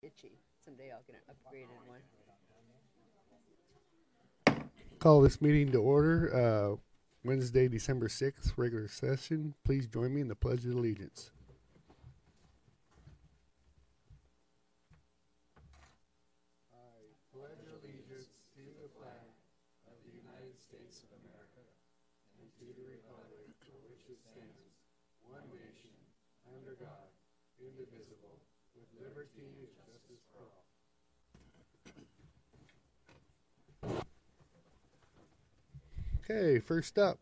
itchy. Someday I'll get an upgraded one. Call this meeting to order. Wednesday, December 6th, regular session. Please join me in the Pledge of Allegiance. I pledge allegiance to the flag of the United States of America and to the republic for which it stands, one nation, under God, indivisible, with liberty and justice for all. Okay, first up,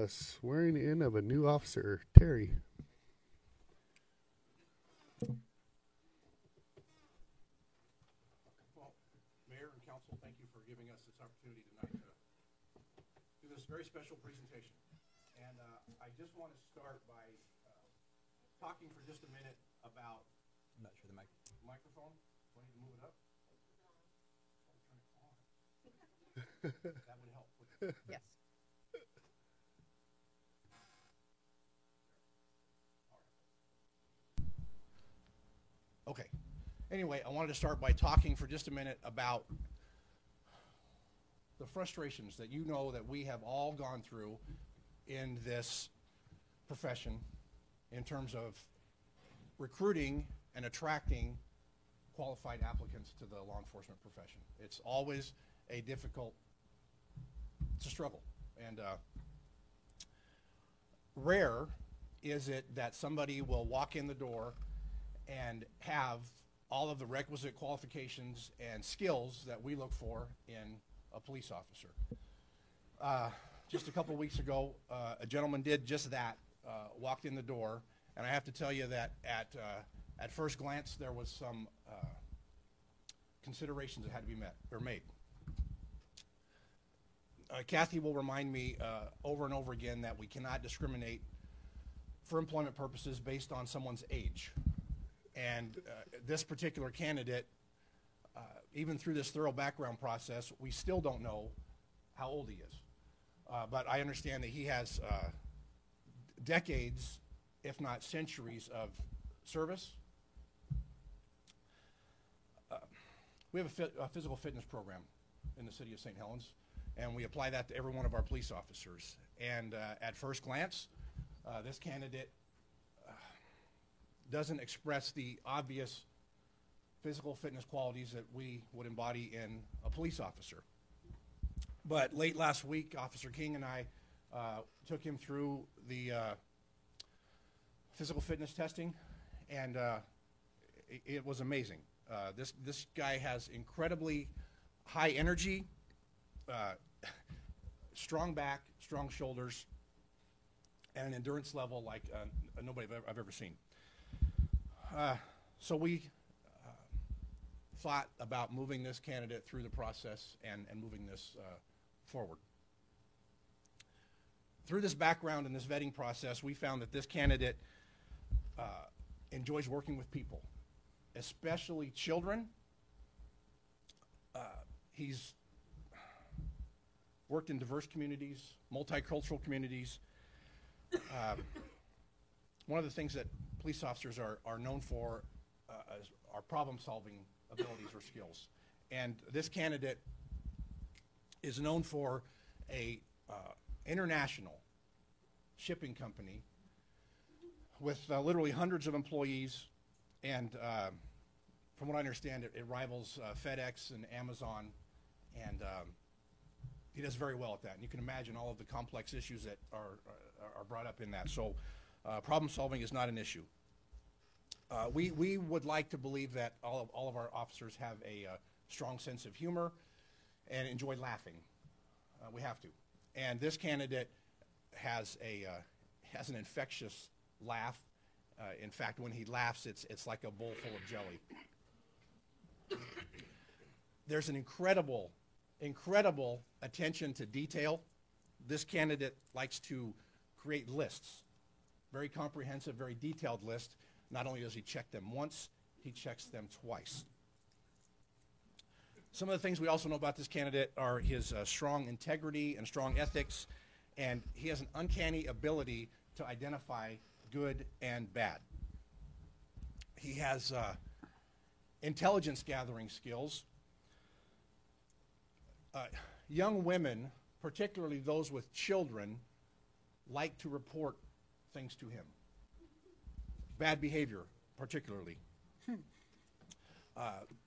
swearing in of a new officer, Terry. Well, Mayor and Council, thank you for giving us this opportunity tonight to do this very special presentation. And I just want to start by talking for just a minute about I'm not sure the microphone. Do I need to move it up? Turn it on. That would help. Yes. Okay. Anyway, I wanted to start by talking for just a minute about the frustrations that you know that we have all gone through in this profession in terms of recruiting and attracting qualified applicants to the law enforcement profession. It's always a difficult, it's a struggle. And rare is it that somebody will walk in the door and have all of the requisite qualifications and skills that we look for in a police officer. Just a couple weeks ago, a gentleman did just that, walked in the door, and I have to tell you that at first glance there was some considerations that had to be met or made. Kathy will remind me over and over again that we cannot discriminate for employment purposes based on someone's age. And this particular candidate, even through this thorough background process, we still don't know how old he is. But I understand that he has decades, if not centuries, of service. We have a physical fitness program in the city of St. Helens, and we apply that to every one of our police officers. And at first glance, this candidate doesn't express the obvious physical fitness qualities that we would embody in a police officer. But late last week, Officer King and I took him through the physical fitness testing, and it was amazing. This guy has incredibly high energy, strong back, strong shoulders, and an endurance level like nobody I've ever seen. So we thought about moving this candidate through the process and moving this forward. Through this background and this vetting process, we found that this candidate enjoys working with people, especially children. He's worked in diverse communities, multicultural communities. One of the things that police officers are known for are problem-solving abilities or skills. And this candidate is known for a international shipping company with literally hundreds of employees, and from what I understand, it rivals FedEx and Amazon, and he does very well at that. And you can imagine all of the complex issues that are brought up in that. So problem solving is not an issue. We would like to believe that all of our officers have a strong sense of humor and enjoy laughing. We have to. And this candidate has an infectious laugh. In fact, when he laughs, it's like a bowl full of jelly. There's an incredible attention to detail. This candidate likes to create lists, very comprehensive, very detailed list. Not only does he check them once, he checks them twice. Some of the things we also know about this candidate are his strong integrity and strong ethics, and he has an uncanny ability to identify good and bad. He has intelligence gathering skills. Young women, particularly those with children, like to report things to him. Bad behavior, particularly.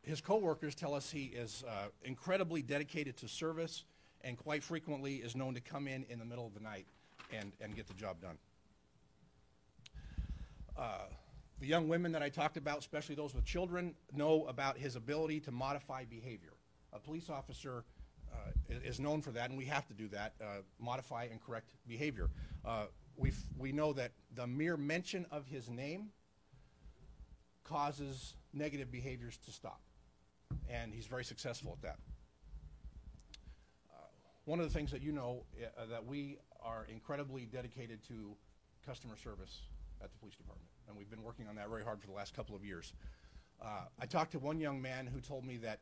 His coworkers tell us he is incredibly dedicated to service and quite frequently is known to come in the middle of the night and get the job done. The young women that I talked about, especially those with children, know about his ability to modify behavior. A police officer is known for that, and we have to do that, modify and correct behavior. We know that the mere mention of his name causes negative behaviors to stop, and he's very successful at that. One of the things that you know that we are incredibly dedicated to customer service at the police department, and we've been working on that very hard for the last couple of years. I talked to one young man who told me that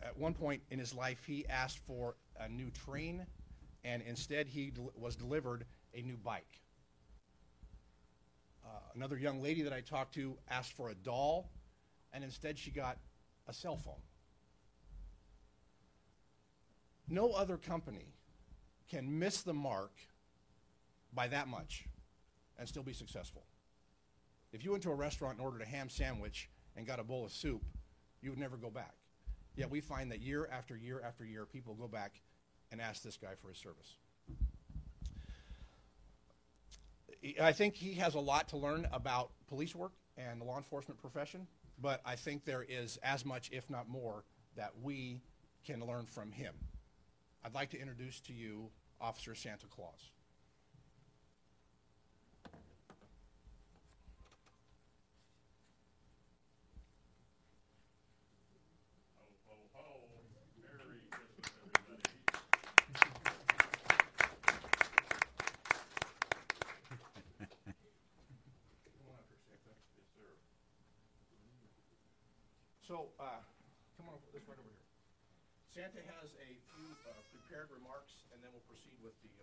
at one point in his life he asked for a new train, and instead he was delivered a new bike. Another young lady that I talked to asked for a doll, and instead she got a cell phone. No other company can miss the mark by that much and still be successful. If you went to a restaurant and ordered a ham sandwich and got a bowl of soup, you would never go back. Yet we find that year after year after year, people go back and ask this guy for his service. I think he has a lot to learn about police work and the law enforcement profession, but I think there is as much, if not more, that we can learn from him. I'd like to introduce to you Officer Santa Claus. So, come on this right over here. Santa has a few prepared remarks, and then we'll proceed with the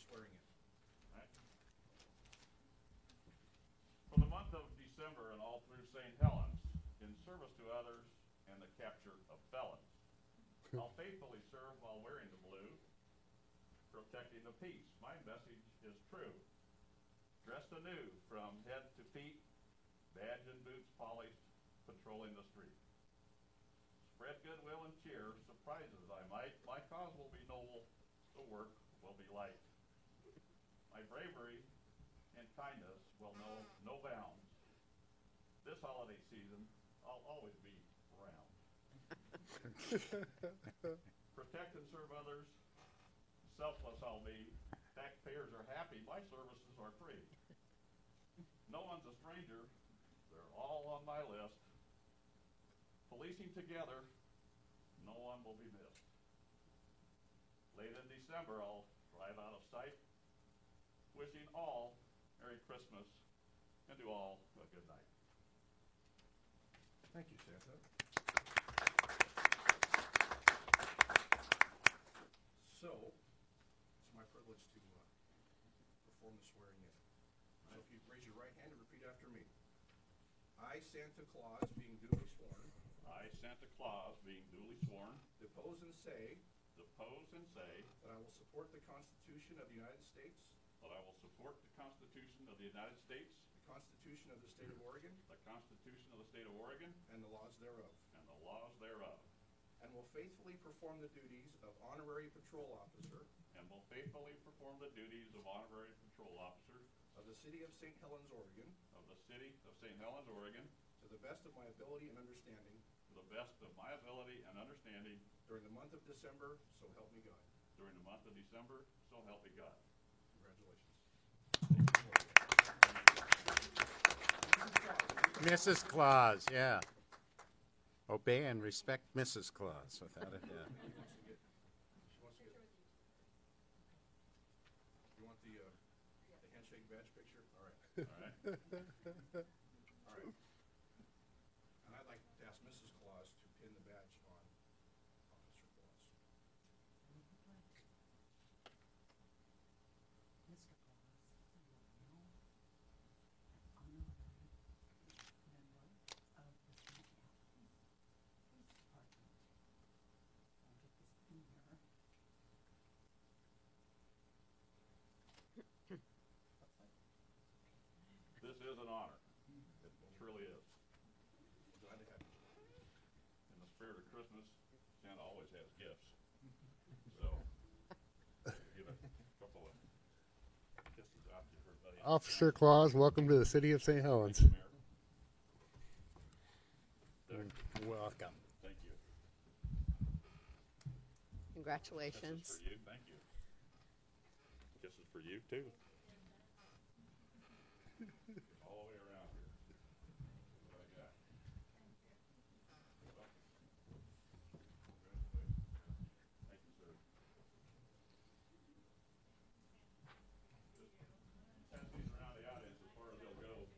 swearing in. Right. For the month of December and all through St. Helens, in service to others and the capture of felons, I'll faithfully serve while wearing the blue, protecting the peace. My message is true. Dressed anew from head to feet, badge and boots polished, patrolling the street. Spread goodwill and cheer, surprises I might. My cause will be noble, the work will be light. My bravery and kindness will know no bounds. This holiday season, I'll always be around. Protect and serve others, selfless I'll be. Taxpayers are happy, my services are free. No one's a stranger, they're all on my list. Policing together, no one will be missed. Late in December, I'll drive out of sight, wishing all Merry Christmas and to all a good night. Thank you, Santa. So, it's my privilege to perform the swearing in. So if you raise your right hand and repeat after me. I, Santa Claus, being duly sworn, I, Santa Claus, being duly sworn, depose and say that I will support the Constitution of the United States, that I will support the Constitution of the United States, the Constitution of the State of Oregon, the Constitution of the State of Oregon, and the laws thereof, and will faithfully perform the duties of honorary patrol officer of the City of St. Helens, Oregon, to the best of my ability and understanding, during the month of December, so help me God. Congratulations. Mrs. Claus, yeah. Obey and respect Mrs. Claus, without a doubt. You want the handshake badge picture? All right. All right. All right. And I'd like to ask Mrs. Claus to pin the badge on Officer Claus. Mr. Claus, you will know an honorary member of the St. Helens spirit of Christmas, Santa always has gifts. So, give a couple of kisses out to everybody. Officer Claus, welcome to the city of St. Helens. Mayor. Doug, Welcome. thank you. Congratulations. Kisses for you, thank you. Kisses for you too. All the way around here. What I got. Congratulations. Thank you, sir. Pass these around the audience as far as they'll go.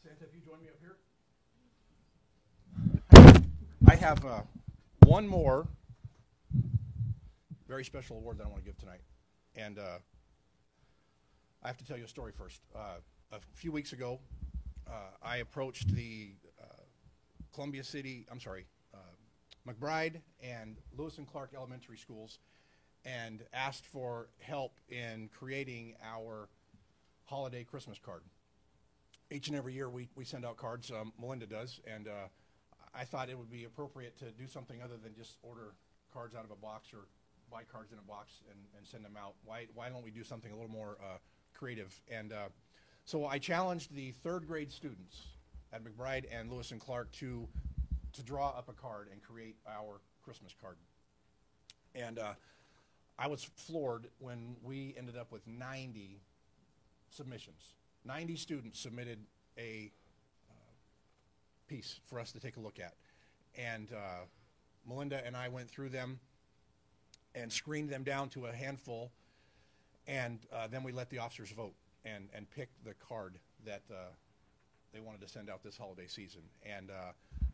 Santa, if you join me up here. I have one more very special award that I want to give tonight. And I have to tell you a story first. A few weeks ago, I approached the McBride and Lewis and Clark elementary schools and asked for help in creating our holiday Christmas card. Each and every year we send out cards, Melinda does, and I thought it would be appropriate to do something other than just order cards out of a box or buy cards in a box and send them out. Why don't we do something a little more creative? And so I challenged the third grade students at McBride and Lewis and Clark to draw up a card and create our Christmas card. And I was floored when we ended up with 90 submissions. 90 students submitted a piece for us to take a look at. And Melinda and I went through them and screened them down to a handful, and then we let the officers vote and pick the card that they wanted to send out this holiday season. And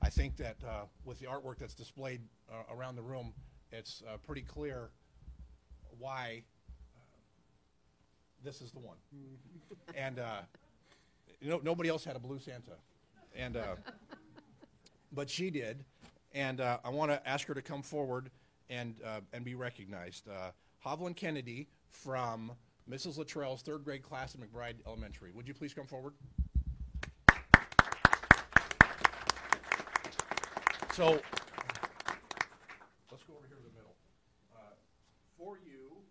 I think that with the artwork that's displayed around the room, it's pretty clear why this is the one. And nobody else had a blue Santa, and but she did. And I want to ask her to come forward and be recognized. Hovland Kennedy from Mrs. Luttrell's third grade class at McBride Elementary. Would you please come forward? So let's go over here to the middle. For you,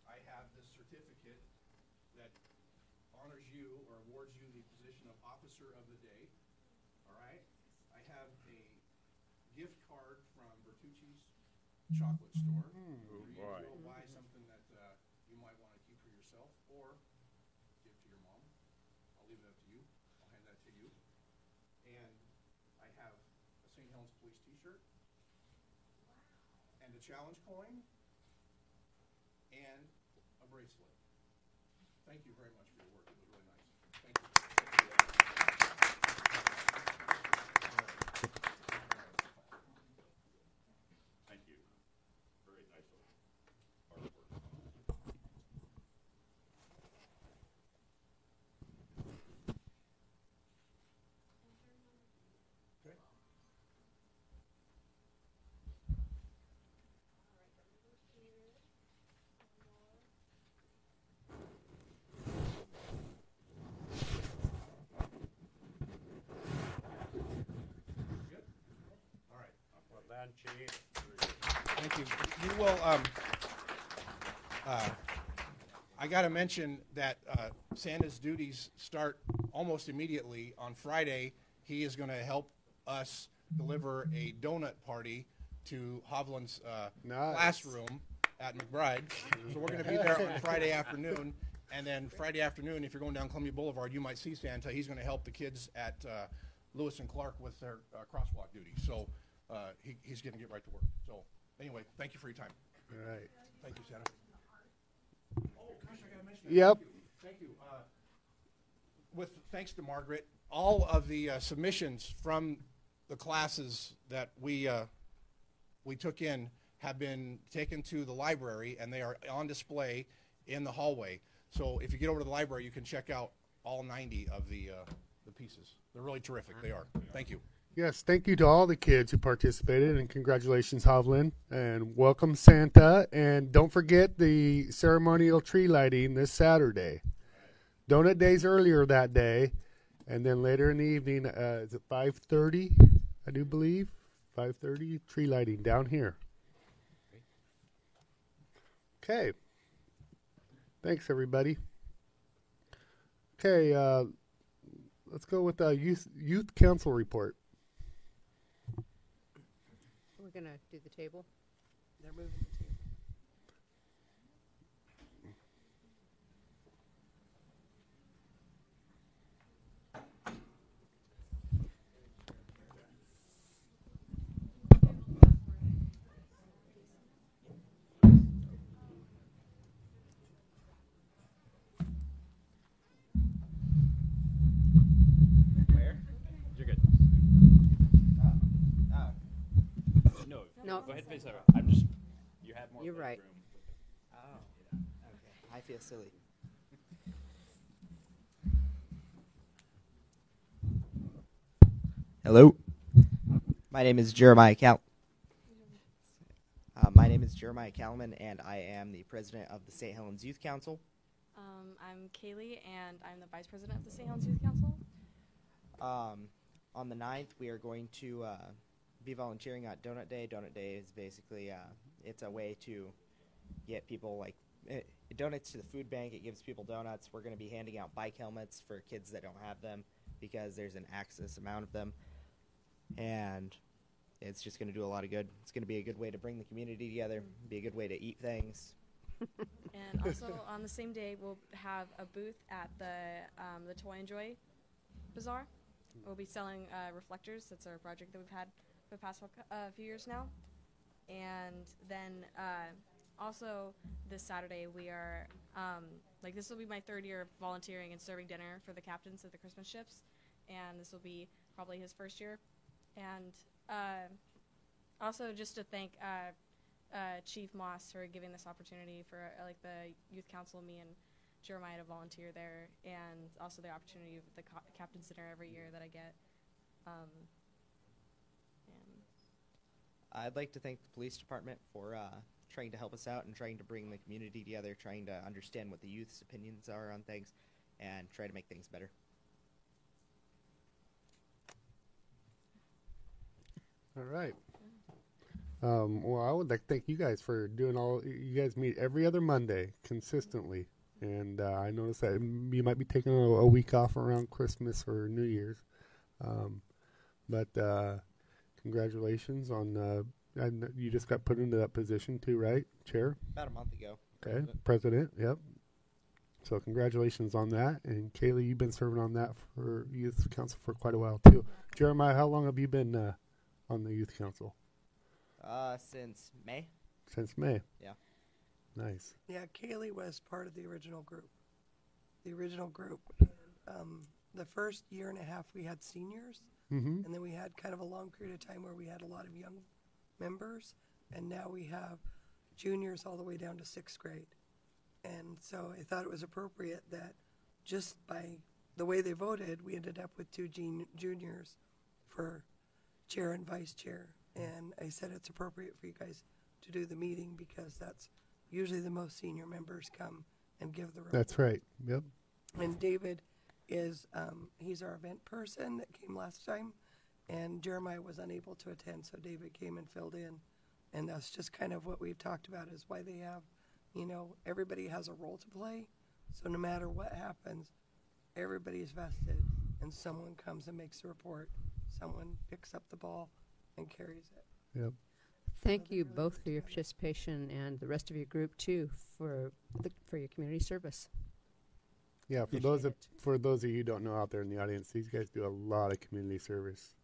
I have this certificate that honors you or awards you the position of Officer of the Day. All right? I have a gift card from Bertucci's chocolate store. For you to boy. go buy something that you might want to keep for yourself or give to your mom. I'll leave it up to you. I'll hand that to you. And I have a St. Helens Police t-shirt and a challenge coin and a bracelet. Thank you very much for your work. It was really nice. Thank you. Thank you. Very nice artwork. Okay. Good? All right. Well done, Chief. Thank you. You will, I got to mention that Santa's duties start almost immediately. On Friday, he is going to help us deliver a donut party to Hovland's Nice. classroom at McBride. So we're going to be there on Friday afternoon. And then Friday afternoon, if you're going down Columbia Boulevard, you might see Santa. He's going to help the kids at Lewis and Clark with their crosswalk duty. So he's going to get right to work. So anyway, thank you for your time. All right. Thank you, Santa. Oh, gosh, I gotta mention that. Yep. Thank you. With thanks to Margaret, all of the submissions from the classes that we took in have been taken to the library, and they are on display in the hallway. So if you get over to the library, you can check out all 90 of the pieces. They're really terrific. They are. Thank you. Yes, thank you to all the kids who participated, and congratulations, Hovland, and welcome Santa. And don't forget the ceremonial tree lighting this Saturday. Donut Day's earlier that day, and then later in the evening, is it 5:30? I do believe. 5:30, tree lighting down here. Okay. Thanks, everybody. Okay, let's go with the youth council report. We're going to do the table. They're moving the table. Where? You're good. No. No. Go ahead and face that way. I'm just. You had more. You're right. room. Oh, okay. I feel silly. Hello. My name is Jeremiah Kalman, and I am the president of the St. Helens Youth Council. I'm Kaylee, and I'm the vice president of the St. Helens Youth Council. On the 9th, we are going to be volunteering at Donut Day. Donut Day is basically it's a way to get people like it donates to the food bank. It gives people donuts. We're going to be handing out bike helmets for kids that don't have them because there's an excess amount of them, and it's just going to do a lot of good. It's going to be a good way to bring the community together. Be a good way to eat things. And also on the same day, we'll have a booth at the Toy and Joy Bazaar. We'll be selling reflectors. That's our project that we've had for the past few years now. And then also this Saturday, we are this will be my 3rd year of volunteering and serving dinner for the captains of the Christmas ships, and this will be probably his 1st year. And also just to thank Chief Moss for giving this opportunity for the youth council, me and Jeremiah to volunteer there, and also the opportunity of the captain's dinner every year that I get. I'd like to thank the police department for trying to help us out and trying to bring the community together, trying to understand what the youth's opinions are on things, and try to make things better. All right. Well, I would like to thank you guys for doing you guys meet every other Monday consistently. And I noticed that you might be taking a week off around Christmas or New Year's. But congratulations on, you just got put into that position too, right? Chair? About a month ago. Okay. President, yep. So congratulations on that. And Kaylee, you've been serving on that for Youth Council for quite a while too. Jeremiah, how long have you been on the Youth Council? Since May. Since May? Yeah. Nice. Yeah, Kaylee was part of the original group. The first year and a half we had seniors, Mm-hmm. and then we had kind of a long period of time where we had a lot of young members, and now we have juniors all the way down to 6th grade. And so I thought it was appropriate that just by the way they voted, we ended up with 2 juniors for chair and vice chair. And I said it's appropriate for you guys to do the meeting because that's usually the most senior members come and give the report. That's right. Yep. And David is, he's our event person that came last time, and Jeremiah was unable to attend, so David came and filled in. And that's just kind of what we've talked about is why they have, everybody has a role to play. So no matter what happens, everybody's vested, and someone comes and makes a report. Someone picks up the ball and carries it. Yep. Thank you both for your participation and the rest of your group too for your community service. Yeah, for those of you who don't know out there in the audience, these guys do a lot of community service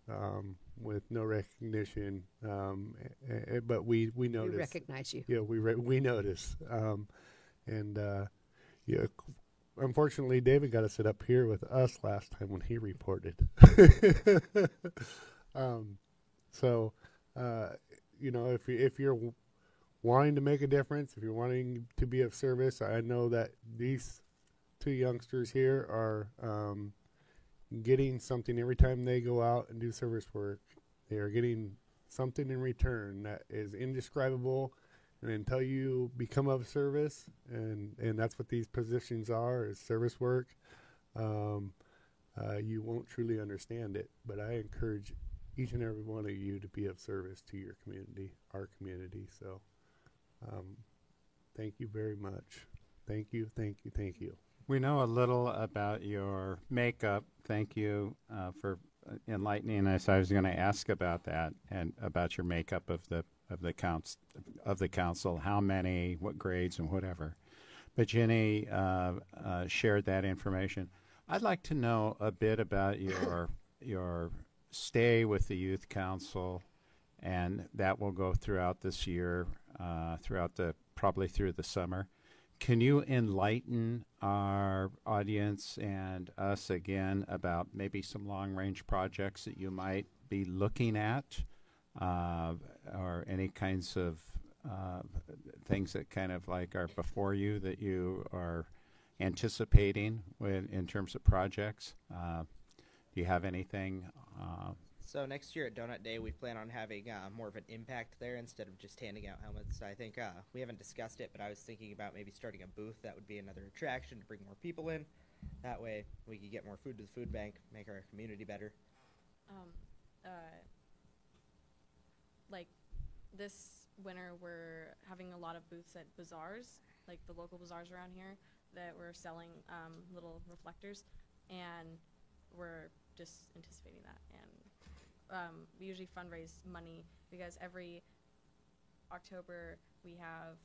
with no recognition, but we notice. We recognize you. Yeah, we notice, yeah. Unfortunately, David got to sit up here with us last time when he reported. So, if you're wanting to make a difference, if you're wanting to be of service, I know that these 2 youngsters here are getting something every time they go out and do service work. They are getting something in return that is indescribable, and until you become of service, and that's what these positions are, is service work, you won't truly understand it. But I encourage each and every one of you to be of service to your community, our community. So thank you very much. Thank you, thank you, thank you. We know a little about your makeup. Thank you for enlightening us. I was going to ask about that and about your makeup of the council. How many, what grades, and whatever. But Jenny shared that information. I'd like to know a bit about your stay with the youth council, and that will go throughout this year, probably through the summer. Can you enlighten our audience and us again about maybe some long-range projects that you might be looking at, or any kinds of things that kind of like are before you that you are anticipating in terms of projects? Do you have anything? So next year at Donut Day, we plan on having more of an impact there instead of just handing out helmets. I think we haven't discussed it, but I was thinking about maybe starting a booth. That would be another attraction to bring more people in. That way we could get more food to the food bank, make our community better. Like this winter, we're having a lot of booths at bazaars, like the local bazaars around here, that we're selling little reflectors, and we're just anticipating that. And we usually fundraise money because every October we have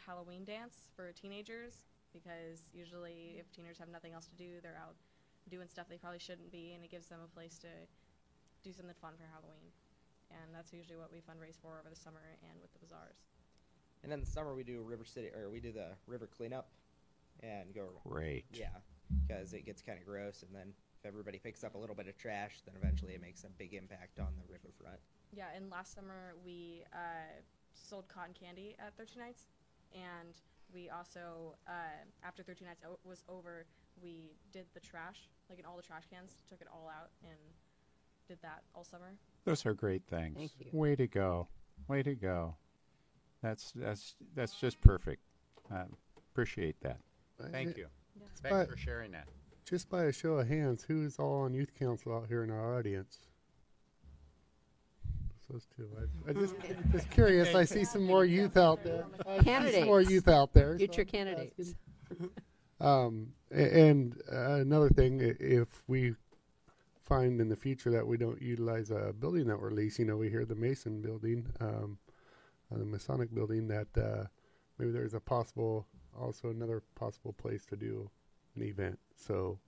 Halloween dance for teenagers, because usually if teenagers have nothing else to do, they're out doing stuff they probably shouldn't be, and it gives them a place to do something fun for Halloween. And that's usually what we fundraise for over the summer and with the bazaars. And in the summer we do we do the river cleanup and go. Great. Yeah, because it gets kind of gross, and then if everybody picks up a little bit of trash, then eventually it makes a big impact on the riverfront. Yeah, and last summer we sold cotton candy at 13 Nights, and we also, after 13 Nights was over, we did the trash, like in all the trash cans, took it all out and did that all summer. Those are great things. Thank you. Way to go. Way to go. That's just perfect. Appreciate that. Thank you. Yeah. Thanks for sharing that. Just by a show of hands, who's all on youth council out here in our audience? Those two. I just curious. I see some more youth out there. Candidates. More youth out there. Future candidates. And another thing, if we find in the future that we don't utilize a building that we're leasing over here, the Mason building, the Masonic building, that maybe there's another possible place to do an event. So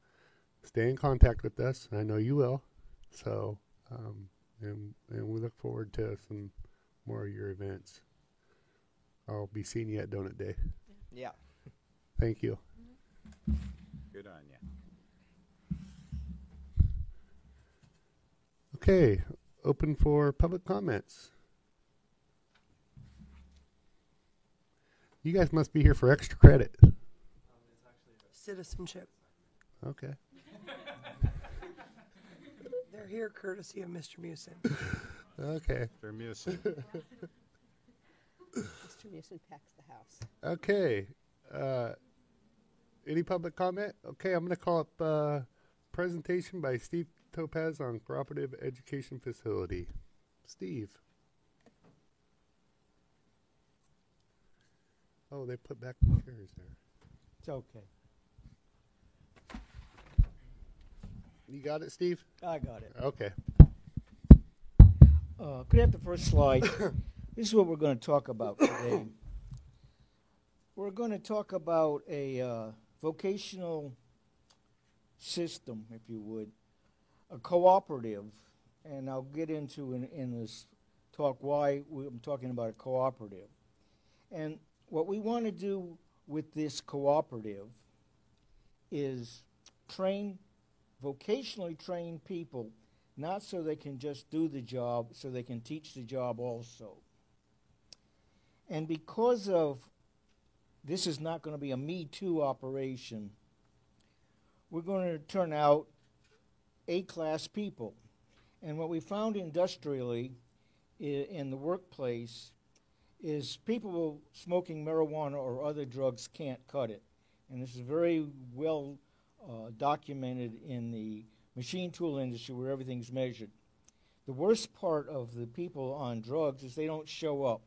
stay in contact with us. I know you will. So, and we look forward to some more of your events. I'll be seeing you at Donut Day. Yeah. Thank you. Good on you. Okay, open for public comments. You guys must be here for extra credit. Citizenship. Okay. They're here courtesy of Mr. Musin. Okay. They're music. Mr. Musin packs the house. Okay. Any public comment? Okay, I'm going to call up presentation by Steve Topaz on Cooperative Education Facility. Steve. Oh, they put back the chairs there. It's okay. You got it, Steve? I got it. Okay. Could I have the first slide? This is what we're going to talk about today. We're going to talk about a vocational system, if you would, a cooperative, and I'll get into in this talk why I'm talking about a cooperative. And what we want to do with this cooperative is vocationally train people, not so they can just do the job, so they can teach the job also. And because of this is not going to be a Me Too operation, we're going to turn out A-class people. And what we found industrially in the workplace is people smoking marijuana or other drugs can't cut it. And this is very well documented in the machine tool industry where everything's measured. The worst part of the people on drugs is they don't show up.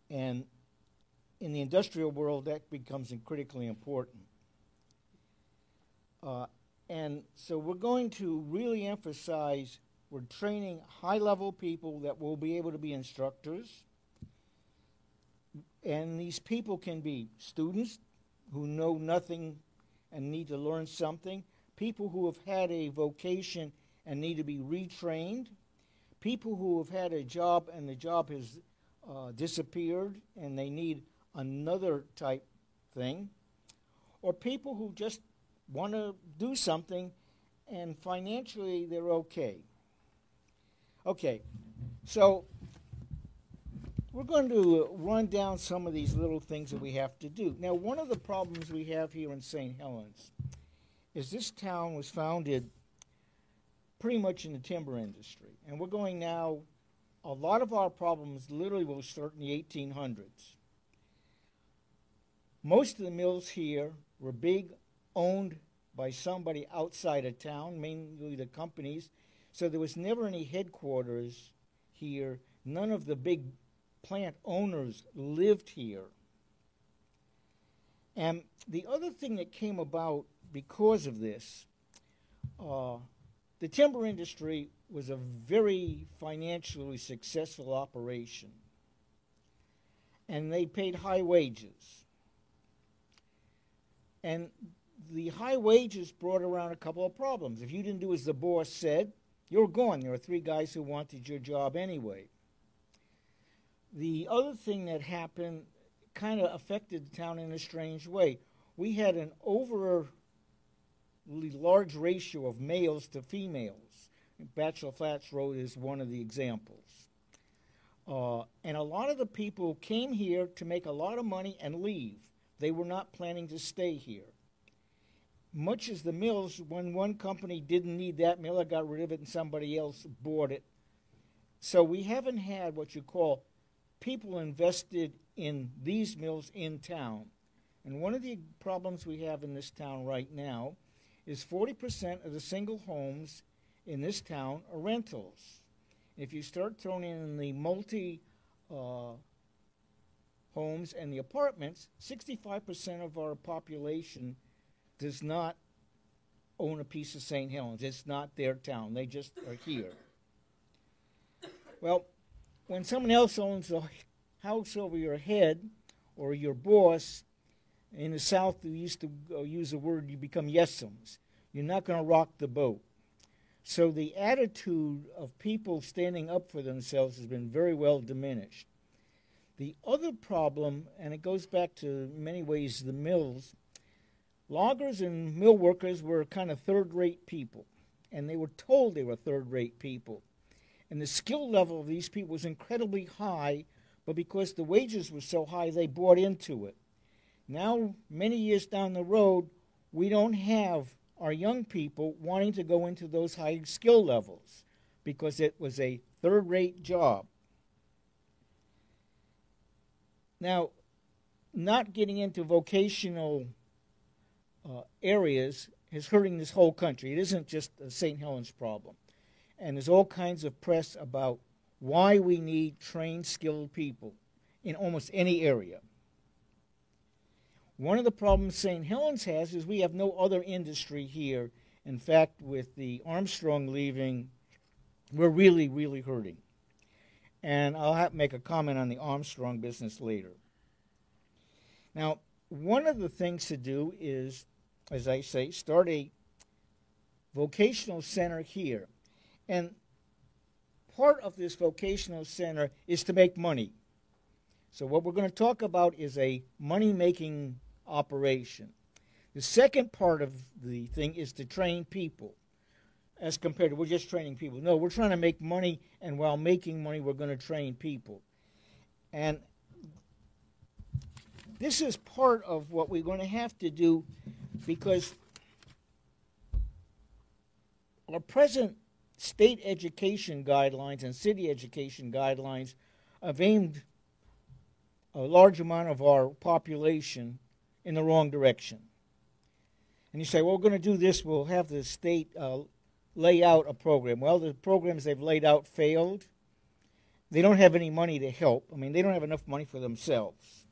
And in the industrial world, that becomes critically important. And so we're going to really emphasize we're training high-level people that will be able to be instructors. And these people can be students who know nothing and need to learn something, people who have had a vocation and need to be retrained, people who have had a job and the job has disappeared and they need another type thing, or people who just want to do something and financially they're okay. Okay, so we're going to run down some of these little things that we have to do. Now, one of the problems we have here in St. Helens is this town was founded pretty much in the timber industry. And we're going now, a lot of our problems literally will start in the 1800s. Most of the mills here were big, owned by somebody outside of town, mainly the companies. So there was never any headquarters here. None of the big plant owners lived here. And the other thing that came about because of this, the timber industry was a very financially successful operation. And they paid high wages. And the high wages brought around a couple of problems. If you didn't do as the boss said, you're gone. There were 3 guys who wanted your job anyway. The other thing that happened kind of affected the town in a strange way. We had an overly large ratio of males to females. Bachelor Flats Road is one of the examples. And a lot of the people came here to make a lot of money and leave. They were not planning to stay here. Much as the mills, when one company didn't need that mill, it got rid of it and somebody else bought it. So we haven't had what you call people invested in these mills in town. And one of the problems we have in this town right now is 40% of the single homes in this town are rentals. If you start throwing in the multi homes and the apartments, 65% of our population does not own a piece of St. Helens. It's not their town. They just are here. Well, when someone else owns a house over your head or your boss, in the South we used to use the word, you become yes'ems. You're not going to rock the boat. So the attitude of people standing up for themselves has been very well diminished. The other problem, and it goes back to in many ways the mills, loggers and mill workers were kind of third-rate people, and they were told they were third-rate people. And the skill level of these people was incredibly high, but because the wages were so high, they bought into it. Now, many years down the road, we don't have our young people wanting to go into those high skill levels because it was a third-rate job. Now, not getting into vocational areas is hurting this whole country. It isn't just a St. Helens problem. And there's all kinds of press about why we need trained, skilled people in almost any area. One of the problems St. Helens has is we have no other industry here. In fact, with the Armstrong leaving, we're really, really hurting. And I'll have to make a comment on the Armstrong business later. Now, one of the things to do is, as I say, start a vocational center here. And part of this vocational center is to make money. So what we're going to talk about is a money-making operation. The second part of the thing is to train people, as compared to we're just training people. No, we're trying to make money, and while making money, we're going to train people. And this is part of what we're going to have to do because our present state education guidelines and city education guidelines have aimed a large amount of our population in the wrong direction. And you say, well, we're going to do this, we'll have the state lay out a program. Well, the programs they've laid out failed. They don't have any money to help. I mean, they don't have enough money for themselves.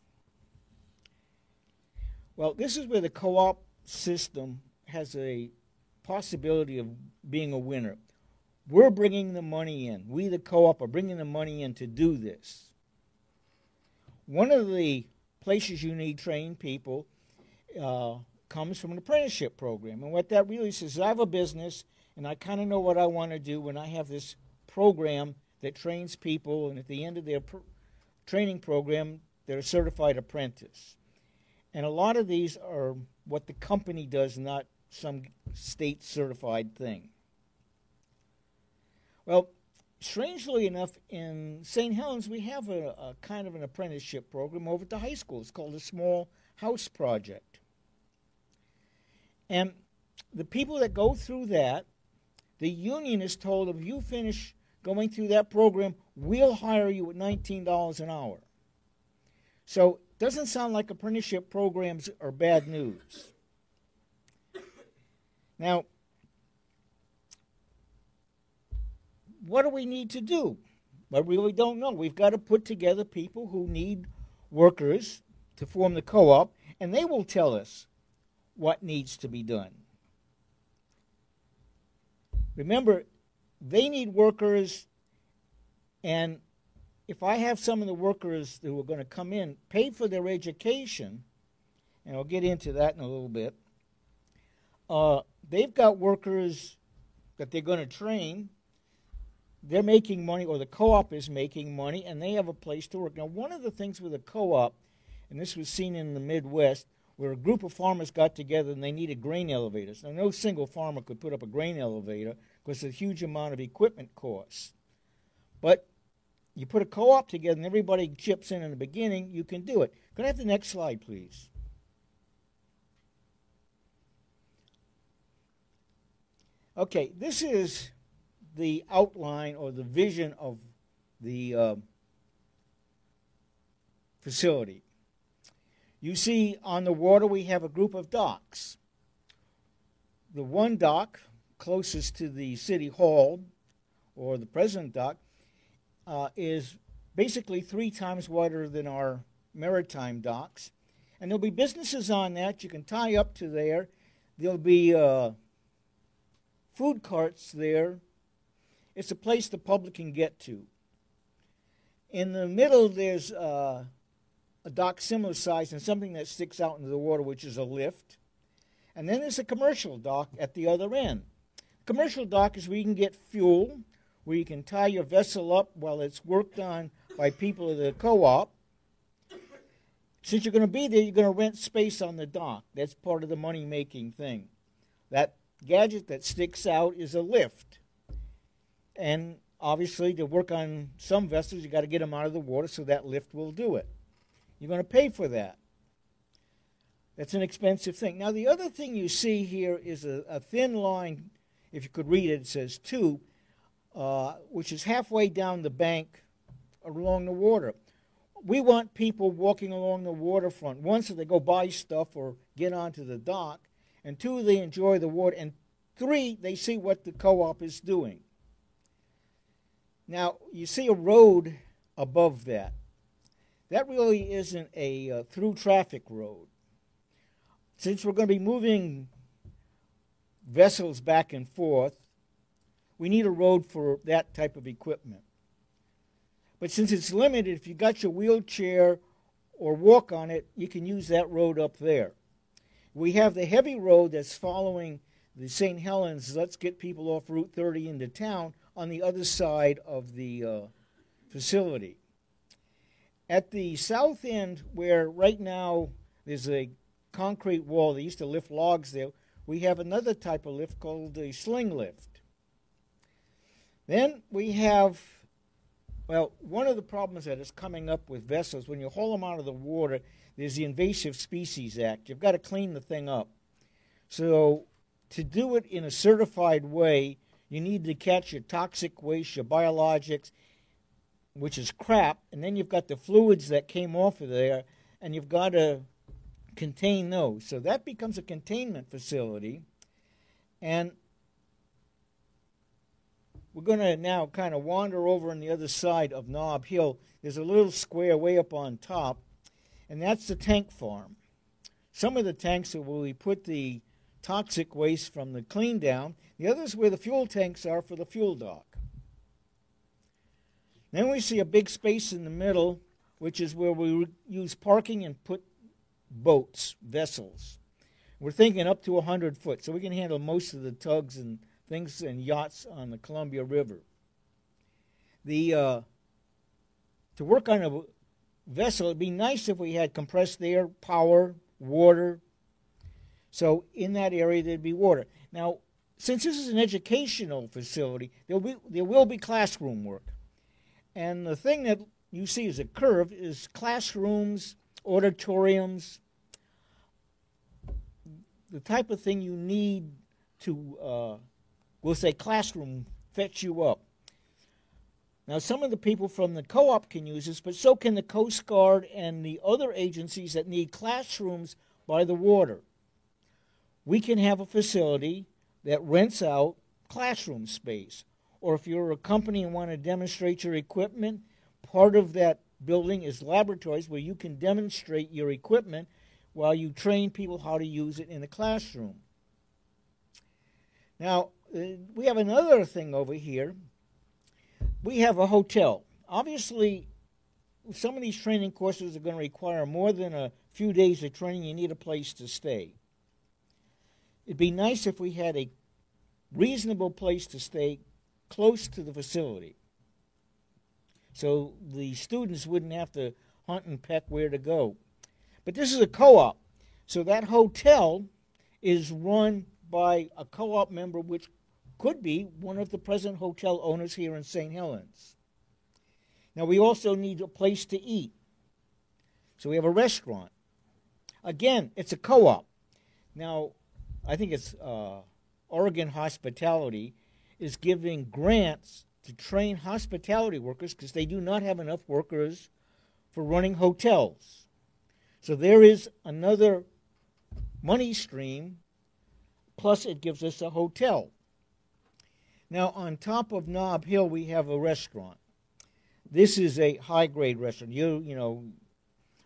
Well, this is where the co-op system has a possibility of being a winner. We're bringing the money in. We, the co-op, are bringing the money in to do this. One of the places you need trained people comes from an apprenticeship program. And what that really says is I have a business, and I kind of know what I want to do when I have this program that trains people, and at the end of their training program, they're a certified apprentice. And a lot of these are what the company does, not some state certified thing. Well, strangely enough, in St. Helens, we have a kind of an apprenticeship program over at the high school. It's called the Small House Project. And the people that go through that, the union is told if you finish going through that program, we'll hire you at $19 an hour. So it doesn't sound like apprenticeship programs are bad news. Now, what do we need to do? I really don't know. We've got to put together people who need workers to form the co-op, and they will tell us what needs to be done. Remember, they need workers, and if I have some of the workers who are going to come in, pay for their education, and I'll get into that in a little bit, they've got workers that they're going to train. They're making money, or the co-op is making money, and they have a place to work. Now, one of the things with a co-op, and this was seen in the Midwest, where a group of farmers got together and they needed grain elevators. Now, no single farmer could put up a grain elevator because a huge amount of equipment costs. But you put a co-op together and everybody chips in the beginning, you can do it. Could I have the next slide, please? Okay, this is the outline or the vision of the facility. You see on the water we have a group of docks. The one dock closest to the city hall, or the president dock, is basically 3 times wider than our maritime docks. And there'll be businesses on that. You can tie up to there. There'll be food carts there. It's a place the public can get to. In the middle, there's a dock similar size and something that sticks out into the water, which is a lift. And then there's a commercial dock at the other end. Commercial dock is where you can get fuel, where you can tie your vessel up while it's worked on by people of the co-op. Since you're going to be there, you're going to rent space on the dock. That's part of the money-making thing. That gadget that sticks out is a lift. And obviously, to work on some vessels, you've got to get them out of the water, so that lift will do it. You're going to pay for that. That's an expensive thing. Now, the other thing you see here is a thin line. If you could read it, it says 2, which is halfway down the bank along the water. We want people walking along the waterfront. 1, so they go buy stuff or get onto the dock. And 2, they enjoy the water. And 3, they see what the co-op is doing. Now, you see a road above that. That really isn't a through traffic road. Since we're going to be moving vessels back and forth, we need a road for that type of equipment. But since it's limited, if you got your wheelchair or walk on it, you can use that road up there. We have the heavy road that's following the St. Helens, let's get people off Route 30 into town, on the other side of the facility. At the south end, where right now there's a concrete wall, they used to lift logs there, we have another type of lift called the sling lift. Then we have, well, one of the problems that is coming up with vessels, when you haul them out of the water, there's the Invasive Species Act. You've got to clean the thing up. So to do it in a certified way, you need to catch your toxic waste, your biologics, which is crap, and then you've got the fluids that came off of there, and you've got to contain those. So that becomes a containment facility. And we're going to now kind of wander over on the other side of Nob Hill. There's a little square way up on top, and that's the tank farm. Some of the tanks are where we put the toxic waste from the clean down. The others where the fuel tanks are for the fuel dock. Then we see a big space in the middle, which is where we use parking and put boats, vessels. We're thinking up to 100 foot, so we can handle most of the tugs and things and yachts on the Columbia River. To work on a vessel, it'd be nice if we had compressed air, power, water. So in that area, there'd be water. Now, since this is an educational facility, there will be classroom work. And the thing that you see as a curve is classrooms, auditoriums, the type of thing you need to, we'll say classroom, fetch you up. Now, some of the people from the co-op can use this, but so can the Coast Guard and the other agencies that need classrooms by the water. We can have a facility that rents out classroom space. Or if you're a company and want to demonstrate your equipment, part of that building is laboratories where you can demonstrate your equipment while you train people how to use it in the classroom. Now, we have another thing over here. We have a hotel. Obviously, some of these training courses are going to require more than a few days of training. You need a place to stay. It'd be nice if we had a reasonable place to stay close to the facility, so the students wouldn't have to hunt and peck where to go. But this is a co-op, so that hotel is run by a co-op member, which could be one of the present hotel owners here in St. Helens. Now, we also need a place to eat, so we have a restaurant. Again, it's a co-op. Now, I think it's Oregon Hospitality is giving grants to train hospitality workers because they do not have enough workers for running hotels. So there is another money stream, plus it gives us a hotel. Now, on top of Nob Hill, we have a restaurant. This is a high-grade restaurant. You know,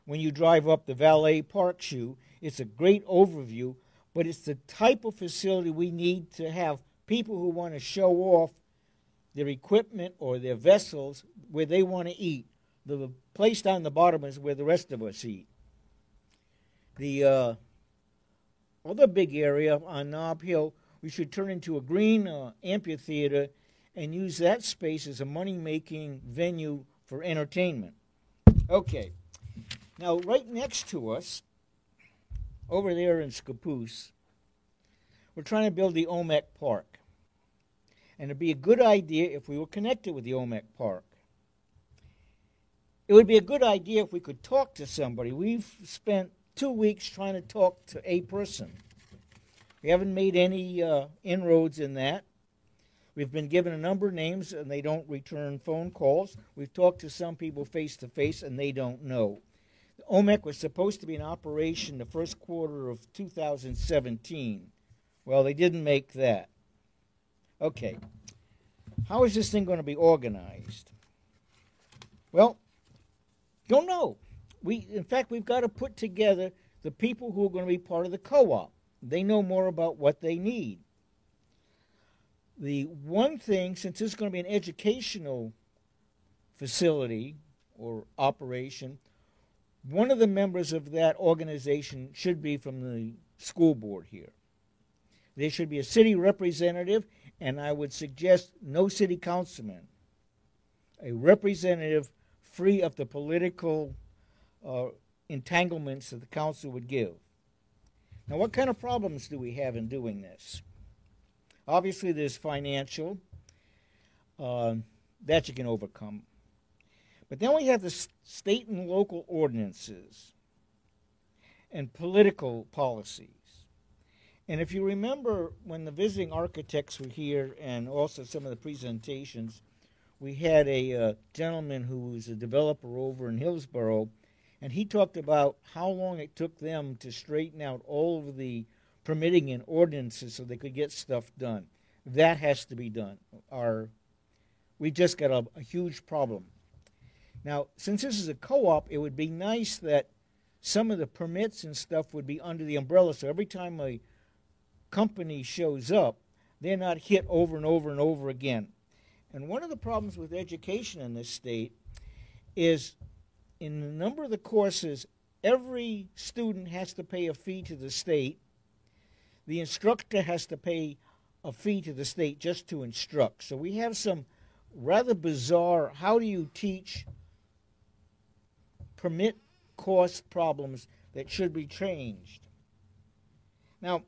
when you drive up the Valet Park Shoe, it's a great overview, but it's the type of facility we need to have people who want to show off their equipment or their vessels where they want to eat. The place down the bottom is where the rest of us eat. The other big area on Nob Hill, we should turn into a green amphitheater and use that space as a money-making venue for entertainment. Okay. Now, right next to us, over there in Scappoose, we're trying to build the Olmec Park. And it'd be a good idea if we were connected with the Olmec Park. It would be a good idea if we could talk to somebody. We've spent 2 weeks trying to talk to a person. We haven't made any inroads in that. We've been given a number of names, and they don't return phone calls. We've talked to some people face-to-face, and they don't know. OMEC was supposed to be in operation the first quarter of 2017. Well, they didn't make that. Okay. How is this thing going to be organized? Well, don't know. In fact, we've got to put together the people who are going to be part of the co-op. They know more about what they need. The one thing, since this is going to be an educational facility or operation, one of the members of that organization should be from the school board here. There should be a city representative, and I would suggest no city councilman. A representative free of the political entanglements that the council would give. Now, what kind of problems do we have in doing this? Obviously, there's financial that you can overcome. But then we have the state and local ordinances and political policies. And if you remember when the visiting architects were here and also some of the presentations, we had a gentleman who was a developer over in Hillsborough, and he talked about how long it took them to straighten out all of the permitting and ordinances so they could get stuff done. That has to be done. Our we've just got a huge problem. Now, since this is a co-op, it would be nice that some of the permits and stuff would be under the umbrella, so every time a company shows up, they're not hit over and over and over again. And one of the problems with education in this state is in a number of the courses, every student has to pay a fee to the state. The instructor has to pay a fee to the state just to instruct. So we have some rather bizarre, how do you teach permit cost problems that should be changed. Now,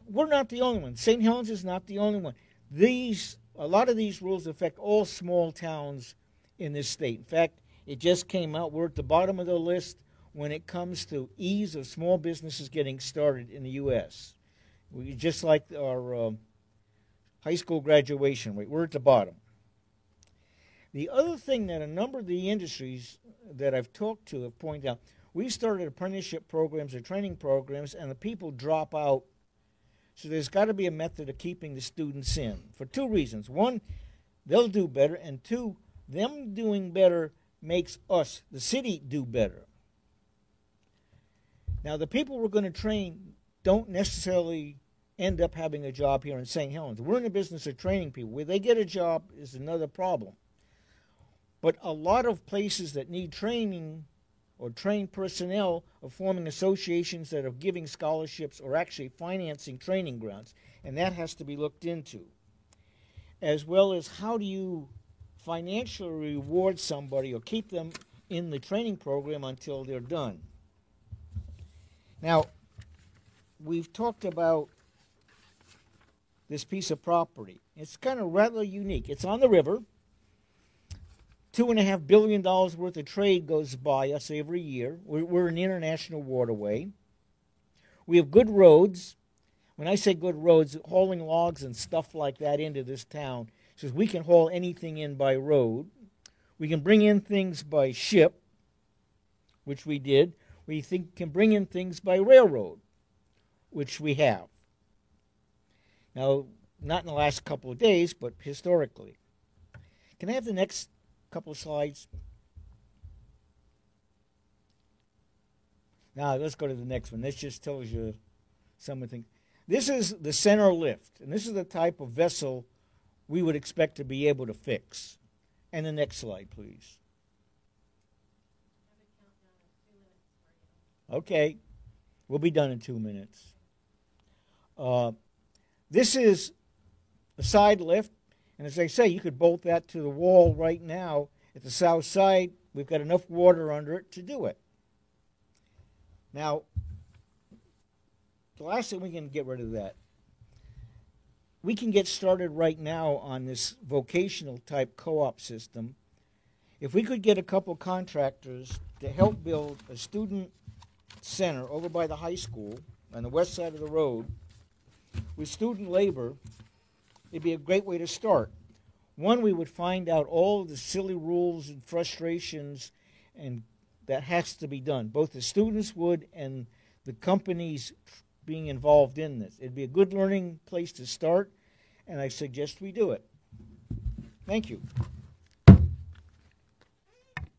we're not the only one. St. Helens is not the only one. A lot of these rules affect all small towns in this state. In fact, it just came out. We're at the bottom of the list when it comes to ease of small businesses getting started in the U.S. Just like our high school graduation rate, we're at the bottom. The other thing that a number of the industries that I've talked to have pointed out, we've started apprenticeship programs or training programs, and the people drop out. So there's got to be a method of keeping the students in for two reasons. One, they'll do better, and two, them doing better makes us, the city, do better. Now, the people we're going to train don't necessarily end up having a job here in St. Helens. We're in the business of training people. Where they get a job is another problem. But a lot of places that need training or trained personnel are forming associations that are giving scholarships or actually financing training grounds, and that has to be looked into. As well as how do you financially reward somebody or keep them in the training program until they're done. Now, we've talked about this piece of property. It's kind of rather unique. It's on the river. $2.5 billion worth of trade goes by us every year. We're an international waterway. We have good roads. When I say good roads, hauling logs and stuff like that into this town, says we can haul anything in by road. We can bring in things by ship, which we did. We can bring in things by railroad, which we have. Now, not in the last couple of days, but historically. Can I have the next couple of slides? Now, let's go to the next one. This just tells you something. This is the center lift, and this is the type of vessel we would expect to be able to fix. And the next slide, please. Okay, we'll be done in 2 minutes. This is a side lift, and as I say, you could bolt that to the wall right now at the south side. We've got enough water under it to do it. Now, the last thing, we can get rid of that. We can get started right now on this vocational type co-op system. If we could get a couple contractors to help build a student center over by the high school on the west side of the road with student labor, it'd be a great way to start. One, we would find out all of the silly rules and frustrations and that has to be done. Both the students would and the companies being involved in this. It'd be a good learning place to start, and I suggest we do it. Thank you.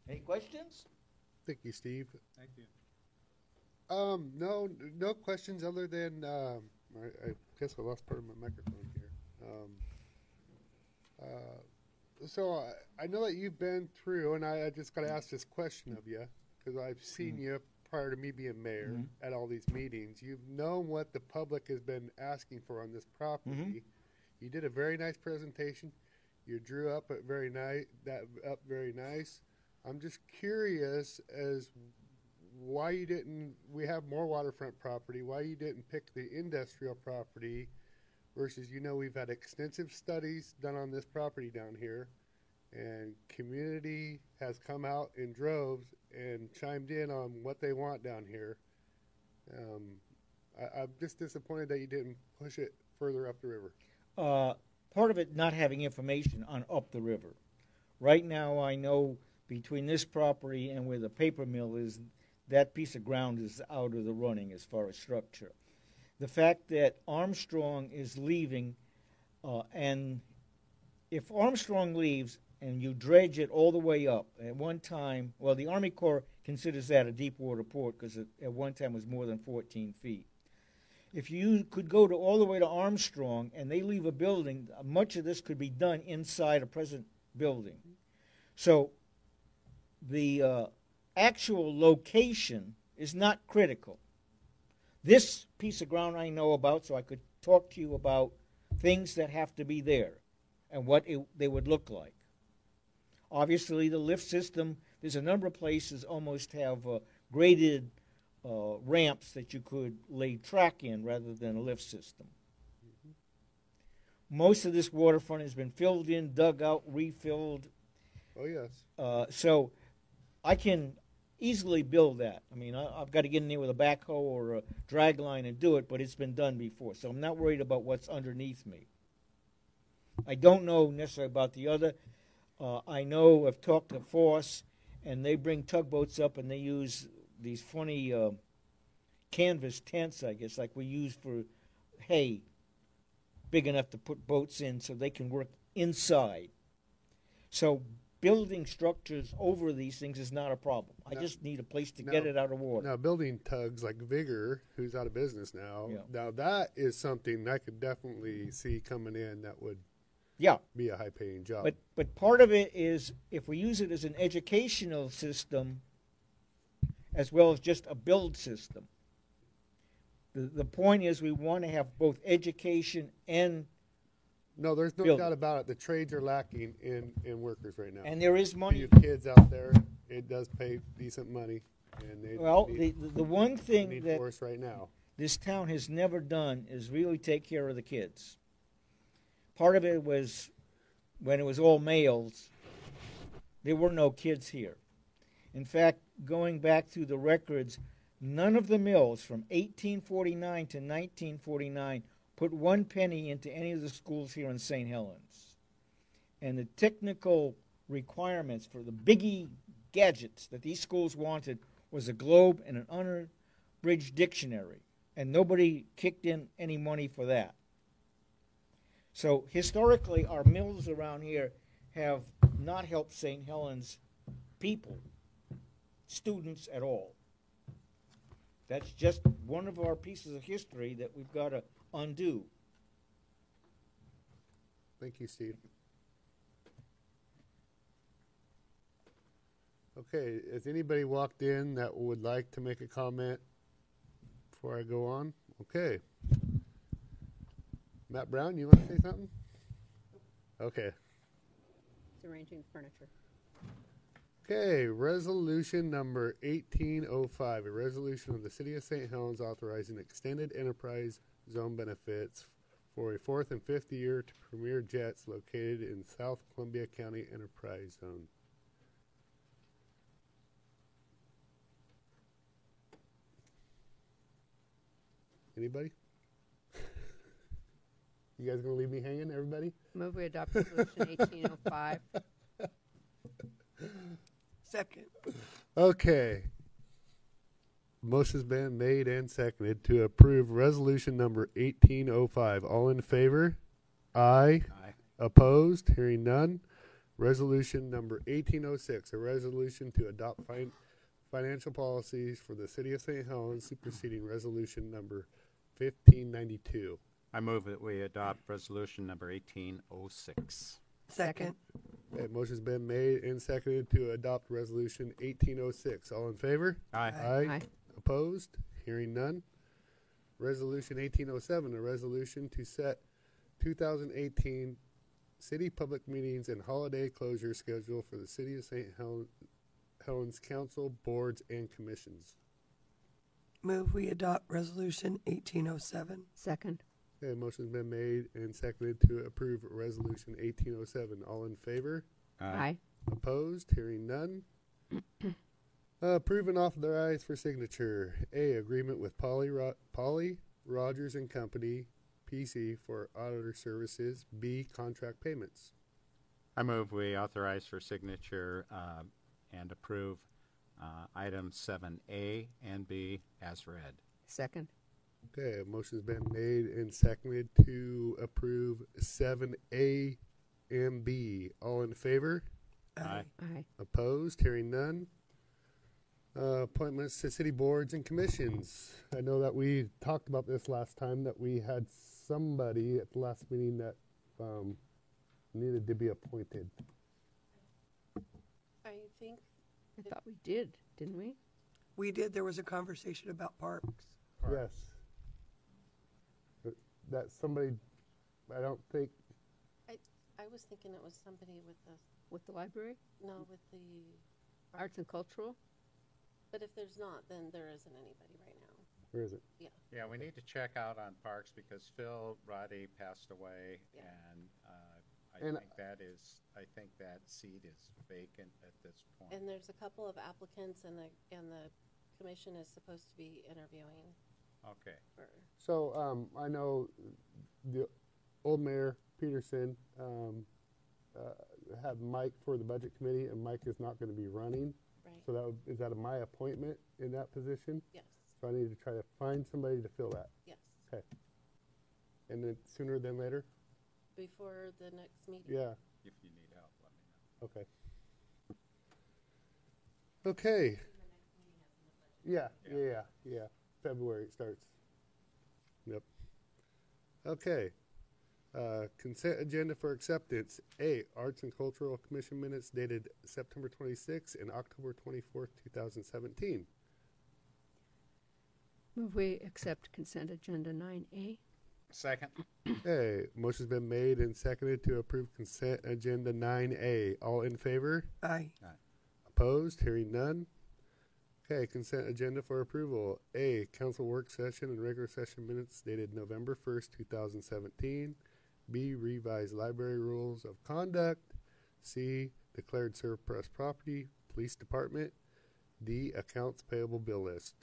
Any questions? Thank you, Steve. Thank you. No questions other than I guess I lost part of my microphone here. So I know that you've been through, and I just got to ask this question of you because I've seen you prior to me being mayor at all these meetings. You've known what the public has been asking for on this property. You did a very nice presentation. You drew up it very nice. I'm just curious as why you didn't. We have more waterfront property. Why you didn't pick the industrial property versus, we've had extensive studies done on this property down here, and community has come out in droves and chimed in on what they want down here. I'm just disappointed that you didn't push it further up the river. Part of it not having information on up the river. Right now, I know between this property and where the paper mill is, that piece of ground is out of the running as far as structure. The fact that Armstrong is leaving And if Armstrong leaves and you dredge it all the way up, at one time, well, the Army Corps considers that a deep water port because it at one time was more than 14 feet. If you could go to all the way to Armstrong and they leave a building, much of this could be done inside a present building. So the actual location is not critical. This piece of ground I know about, so I could talk to you about things that have to be there and what they would look like. Obviously, the lift system, there's a number of places almost have graded ramps that you could lay track in rather than a lift system. Most of this waterfront has been filled in, dug out, refilled. Oh, yes. So I can easily build that. I mean, I've got to get in there with a backhoe or a drag line and do it, but it's been done before. So I'm not worried about what's underneath me. I don't know necessarily about the other. I know I've talked to Force, and they bring tugboats up, and they use these funny canvas tents, I guess, like we use for hay, big enough to put boats in so they can work inside. So building structures over these things is not a problem. I just need a place to get it out of water. Now, building tugs like Vigor, who's out of business now, now that is something I could definitely see coming in that would be a high-paying job. But part of it is if we use it as an educational system as well as just a build system. The point is we want to have both education and no, there's no building. doubt about it. The trades are lacking in workers right now. And there is money. You have kids out there. It does pay decent money. And they the one thing need that force right now. This town has never done is really take care of the kids. Part of it was when it was all males, there were no kids here. In fact, going back through the records, none of the mills from 1849 to 1949 put 1 penny into any of the schools here in St. Helens. And the technical requirements for the biggie gadgets that these schools wanted was a globe and an unabridged dictionary. And nobody kicked in any money for that. So historically, our mills around here have not helped St. Helens people, students at all. That's just one of our pieces of history that we've got to undo. Thank you, Steve. Okay, has anybody walked in that would like to make a comment before I go on? Okay. Matt Brown, you want to say something? Okay. It's arranging the furniture. Okay, resolution number 1805, a resolution of the City of St. Helens authorizing extended enterprise zone benefits for a 4th and 5th year to Premier Jets located in South Columbia County Enterprise Zone. Anybody? You guys gonna leave me hanging, everybody? Move we adopt resolution 1805. Second. Okay. Motion's been made and seconded to approve resolution number 1805. All in favor? Aye. Aye. Opposed? Hearing none. Resolution number 1806, a resolution to adopt financial policies for the City of St. Helens, superseding resolution number 1592. I move that we adopt resolution number 1806. Second. Okay, motion's been made and seconded to adopt resolution 1806. All in favor? Aye. Aye. Opposed? Hearing none. Resolution 1807, a resolution to set 2018 city public meetings and holiday closure schedule for the City of St. Helens Council, boards, and commissions. Move we adopt resolution 1807. Second. Okay, motion's been made and seconded to approve resolution 1807. All in favor? Aye. Opposed? Hearing none. Approve and authorize for signature. A, agreement with Polly Rogers and Company, PC, for auditor services. B, contract payments. I move we authorize for signature and approve items 7A and B as read. Second. Okay, a motion's been made and seconded to approve 7A and B. All in favor? Aye. Aye. Opposed? Hearing none. Appointments to city boards and commissions. I know that we talked about this last time, that we had somebody at the last meeting that needed to be appointed. I think I thought we did, didn't we? We did, there was a conversation about parks. Yes. That somebody, I don't think, I was thinking it was somebody with the With the library, with the arts and cultural. but if there's not, then there isn't anybody right now. where is it? Yeah, we need to check out on parks because Phil Roddy passed away, Yeah. and And- I think that seat is vacant at this point. And there's a couple of applicants, and the commission is supposed to be interviewing Okay. for. So I know the old mayor Peterson had Mike for the budget committee, and Mike is not going to be running. Right. So is that my appointment in that position? Yes. So I need to try to find somebody to fill that. Yes. Okay. And then sooner than later? Before the next meeting. Yeah. If you need help, let me know. Okay. Okay. Yeah. February it starts. Yep. Okay. Consent agenda for acceptance. A, Arts and Cultural Commission minutes dated September 26th and October 24th, 2017. Move we accept consent agenda 9A. Second. Okay, motion's been made and seconded to approve consent agenda 9A. All in favor? Aye. Opposed? Hearing none. Okay, consent agenda for approval. A, council work session and regular session minutes dated November 1st, 2017. B, revised library rules of conduct. C, declared surplus property, police department. D, accounts payable bill list.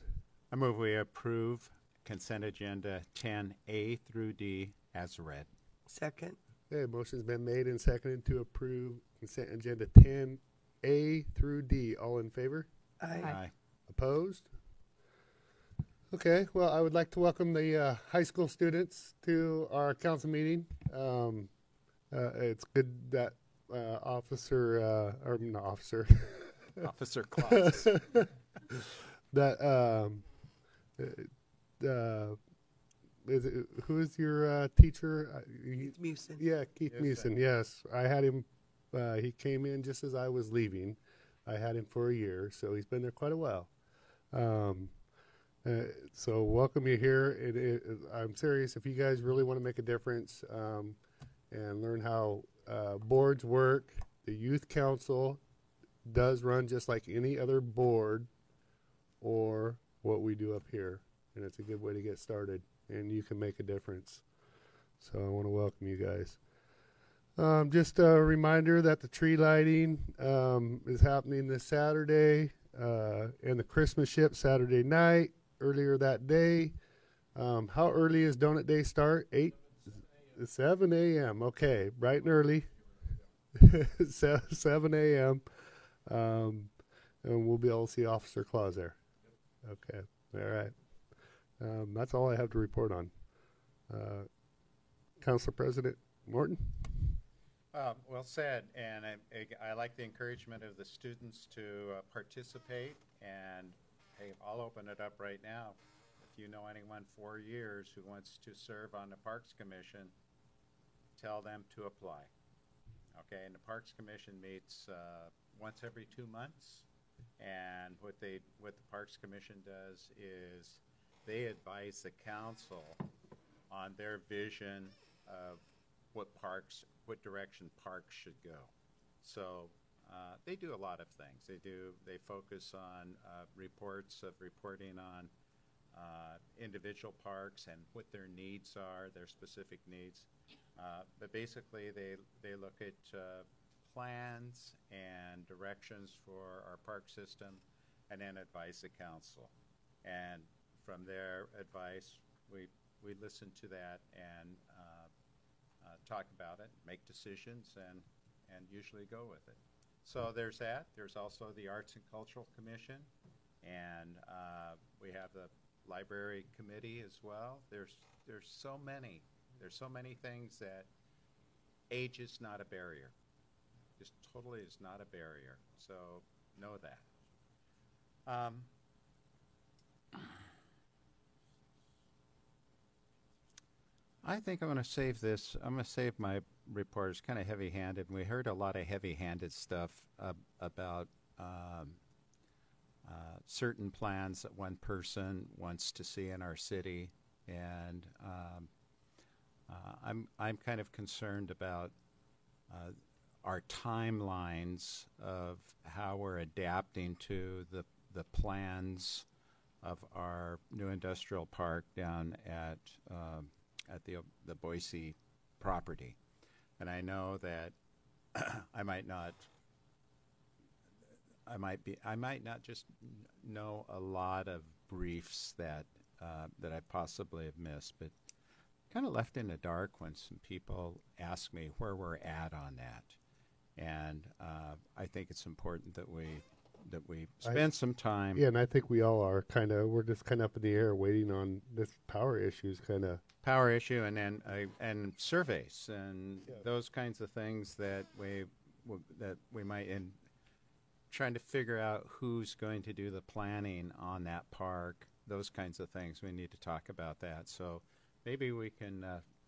I move we approve consent agenda 10A through D as read. Second. Okay, motion's been made and seconded to approve consent agenda 10A through D. All in favor? Aye. Opposed? Okay, well, I would like to welcome the high school students to our council meeting. It's good that Officer Claus. that who is your teacher? Keith Mewson. Yeah, Keith Yes, Mewson. Yes, I had him. He came in just as I was leaving. I had him for a year, so he's been there quite a while. So welcome you here. I'm serious. If you guys really want to make a difference and learn how boards work, the youth council does run just like any other board or what we do up here, and it's a good way to get started, and you can make a difference. So I want to welcome you guys. Just a reminder that the tree lighting is happening this Saturday, and the Christmas ship Saturday night, earlier that day. How early is Donut Day start? 7 a.m. Okay, bright and early. 7 a.m. And we'll be able to see Officer Claus there. Okay, all right. That's all I have to report on. Council President Morton? Well said, and I like the encouragement of the students to participate, and hey, I'll open it up right now. If you know anyone 4 years who wants to serve on the Parks Commission, tell them to apply. Okay, and the Parks Commission meets once every 2 months, and what the Parks Commission does is they advise the council on their vision of what direction parks should go. So they do a lot of things. They focus on reporting on individual parks and what their needs are, their specific needs. But basically they look at plans and directions for our park system and then advise the council. And from their advice, we listen to that and talk about it, make decisions, and usually go with it. So there's that. There's also the Arts and Cultural Commission, and we have the library committee as well. There's so many. There's so many things that age is not a barrier. Just totally is not a barrier. So know that. I think I'm going to save this. I'm going to save my report. It's kind of heavy-handed. We heard a lot of heavy-handed stuff about certain plans that one person wants to see in our city, and I'm kind of concerned about our timelines of how we're adapting to the plans of our new industrial park down at the Boise property. And I know that I might not just know a lot of briefs that I possibly have missed, but kind of left in the dark when some people ask me where we're at on that. And I think it's important that we spend some time. Yeah, and I think we all are we're just kind of up in the air waiting on this power issues Power issue, and then and surveys and those kinds of things that we might, and trying to figure out who's going to do the planning on that park, those kinds of things. We need to talk about that. So maybe we can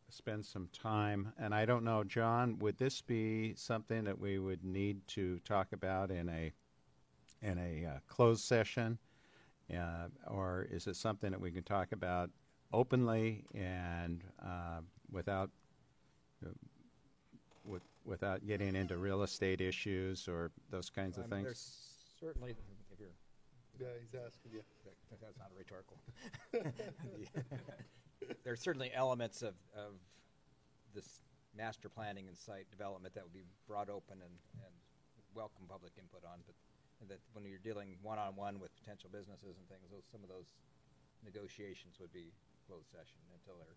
spend some time. And I don't know, John, would this be something that we would need to talk about in a closed session, or is it something that we can talk about openly and without getting into real estate issues or those kinds of things? There's certainly, if you're, Yeah, he's asking you. that's not a rhetorical. There are certainly elements of this master planning and site development that would be brought open and welcome public input on, but that when you're dealing one-on-one with potential businesses and things, some of those negotiations would be closed session until they're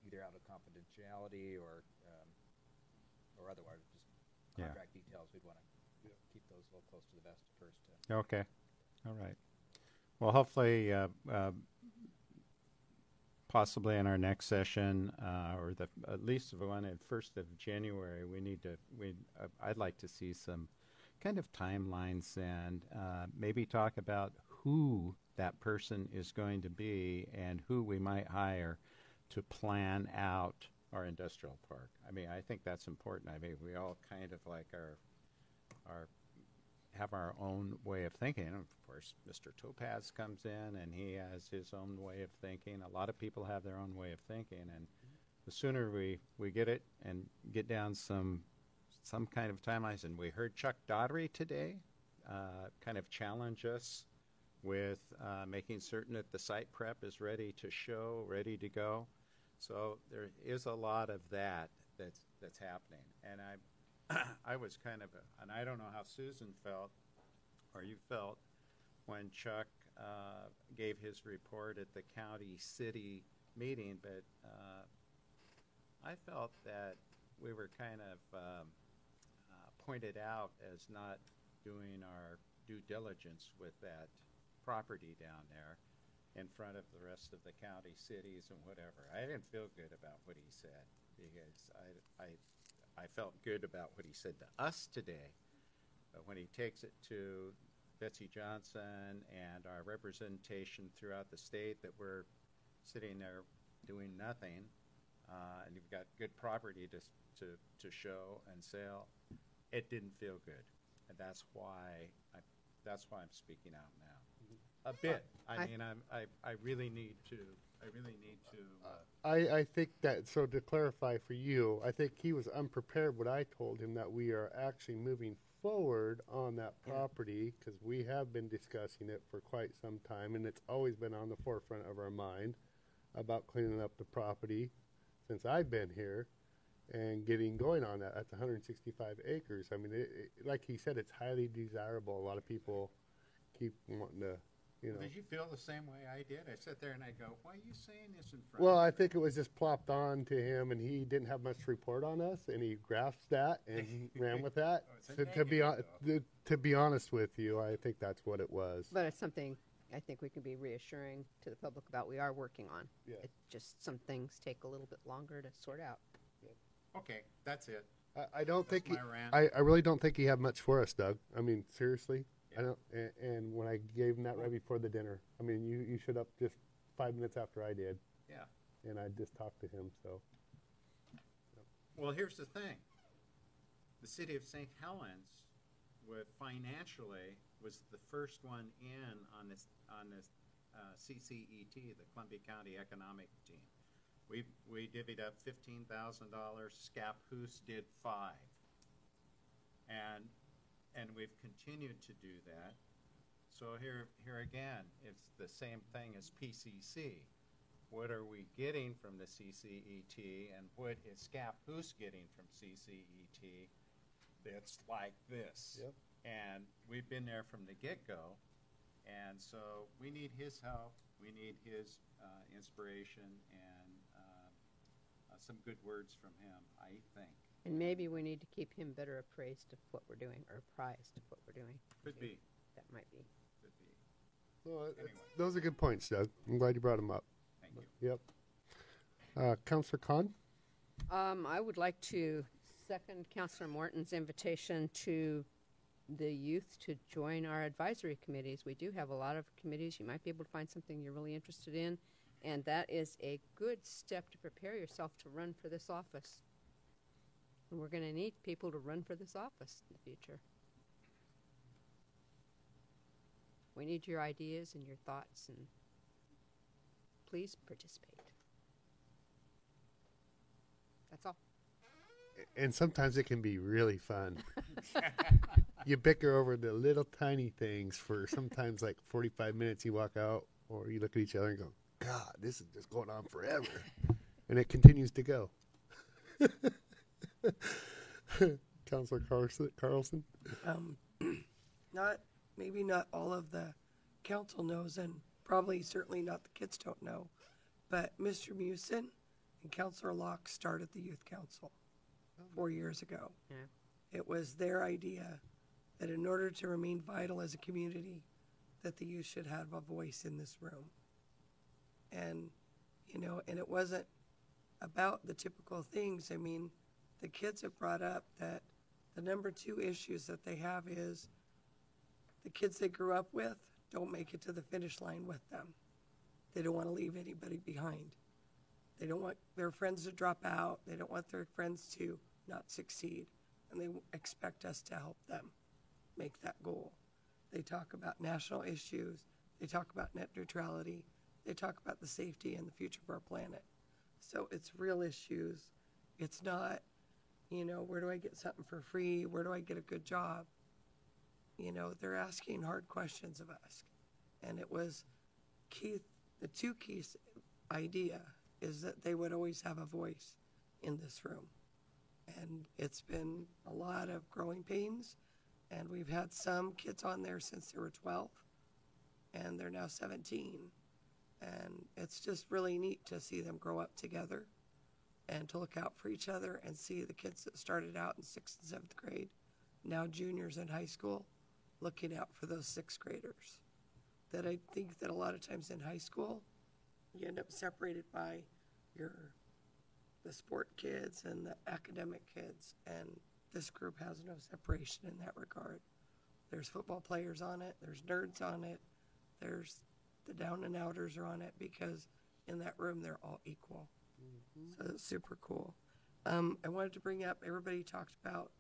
either out of confidentiality or otherwise, just contract details. We'd want to keep those a little close to the vest first. Okay. All right. Well, hopefully, possibly in our next session, or at least the one at 1st of January, I'd like to see some kind of timelines and maybe talk about who that person is going to be and who we might hire to plan out our industrial park. I mean, I think that's important. I mean, we all kind of like have our own way of thinking. Of course, Mr. Topaz comes in and he has his own way of thinking. A lot of people have their own way of thinking, and the sooner we get it and get down some kind of timelines. And we heard Chuck Daugherty today kind of challenge us with making certain that the site prep is ready to show, ready to go. So there is a lot of that's happening. And I was kind of, and I don't know how Susan felt or you felt when Chuck gave his report at the county city meeting, but I felt that we were kind of pointed out as not doing our due diligence with that property down there in front of the rest of the county cities and whatever. I didn't feel good about what he said, because I felt good about what he said to us today. But when he takes it to Betsy Johnson and our representation throughout the state that we're sitting there doing nothing, and you've got good property to show and sell, it didn't feel good. And that's why I'm speaking out now. A bit. I really need to. I think that, so to clarify for you, I think he was unprepared when I told him that we are actually moving forward on that property, because we have been discussing it for quite some time, and it's always been on the forefront of our mind about cleaning up the property since I've been here and getting going on that. That's 165 acres. I mean, like he said, it's highly desirable. A lot of people keep wanting to, Did you feel the same way I did? I sit there and I go, why are you saying this in front Well, of I think it was just plopped on to him, and he didn't have much to report on us, and he grasped that and ran with that. Oh, it's a To be honest with you, I think that's what it was. But it's something I think we can be reassuring to the public about we are working on. Yeah. It just, some things take a little bit longer to sort out. Okay, that's it. I don't That's think my rant. I really don't think you have much for us, Doug. I mean, seriously, I don't. And when I gave him that right before the dinner, I mean, you showed up just 5 minutes after I did, Yeah. and I just talked to him. So Well, here's the thing. The city of St. Helens, financially, was the first one in on this CCET, the Columbia County Economic Team. We divvied up $15,000. Scappoose did $5,000, and we've continued to do that. So here again, it's the same thing as PCC. What are we getting from the CCET, and what is Scappoose getting from CCET? That's like this. Yep. And we've been there from the get-go, and so we need his help. We need his inspiration and some good words from him, I think. And maybe we need to keep him better appraised of what we're doing, or apprised of what we're doing. Could be. That might be. Could be. well, Anyway. those are good points, Doug. I'm glad you brought them up. Thank you. Yep. Councillor Khan. I would like to second Councillor Morton's invitation to the youth to join our advisory committees. We do have a lot of committees. You might be able to find something you're really interested in, and that is a good step to prepare yourself to run for this office. And we're going to need people to run for this office in the future. We need your ideas and your thoughts, and please participate. That's all. And sometimes it can be really fun. You bicker over the little tiny things for sometimes like 45 minutes. You walk out, or you look at each other and go, God, this is just going on forever. And it continues to go. Councillor Carlson? Maybe not all of the council knows, and probably certainly not the kids don't know, but Mr. Mewson and Councillor Locke started the youth council 4 years ago. Yeah. It was their idea that in order to remain vital as a community, that the youth should have a voice in this room. And, and it wasn't about the typical things. I mean, the kids have brought up that the number 2 issues that they have is the kids they grew up with don't make it to the finish line with them. They don't want to leave anybody behind. They don't want their friends to drop out. They don't want their friends to not succeed. And they expect us to help them make that goal. They talk about national issues. They talk about net neutrality. They talk about the safety and the future of our planet. So it's real issues. It's not, where do I get something for free? Where do I get a good job? They're asking hard questions of us. And it was Keith, the 2 keys idea is that they would always have a voice in this room. And it's been a lot of growing pains. And we've had some kids on there since they were 12, and they're now 17. And it's just really neat to see them grow up together and to look out for each other and see the kids that started out in 6th and 7th grade, now juniors in high school, looking out for those 6th graders. That I think that a lot of times in high school, you end up separated by the sport kids and the academic kids, and this group has no separation in that regard. There's football players on it, there's nerds on it, there's the down and outers are on it, because in that room they're all equal. So it's super cool. I wanted to bring up, everybody talked about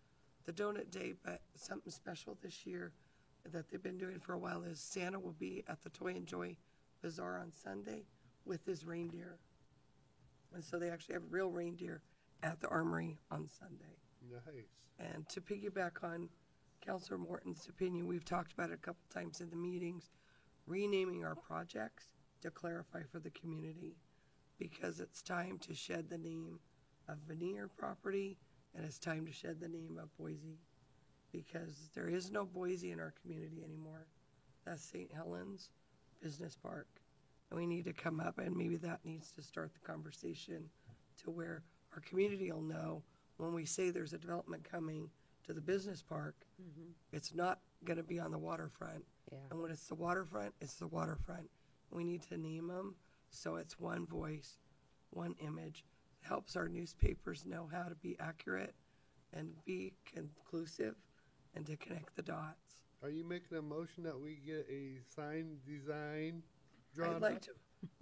the donut day, but something special this year that they've been doing for a while is Santa will be at the Toy and Joy Bazaar on Sunday with his reindeer. And so they actually have real reindeer at the Armory on Sunday. Nice. And to piggyback on Councillor Morton's opinion, we've talked about it a couple times in the meetings, renaming our projects to clarify for the community, because it's time to shed the name of Veneer property, and it's time to shed the name of Boise, because there is no Boise in our community anymore. That's St. Helens Business Park. And we need to come up, and maybe that needs to start the conversation to where our community will know when we say there's a development coming to the business park, it's not going to be on the waterfront. Yeah. And when it's the waterfront, it's the waterfront. We need to name them so it's one voice, one image. It helps our newspapers know how to be accurate and be conclusive and to connect the dots. Are you making a motion that we get a sign design drawn I'd like up? to,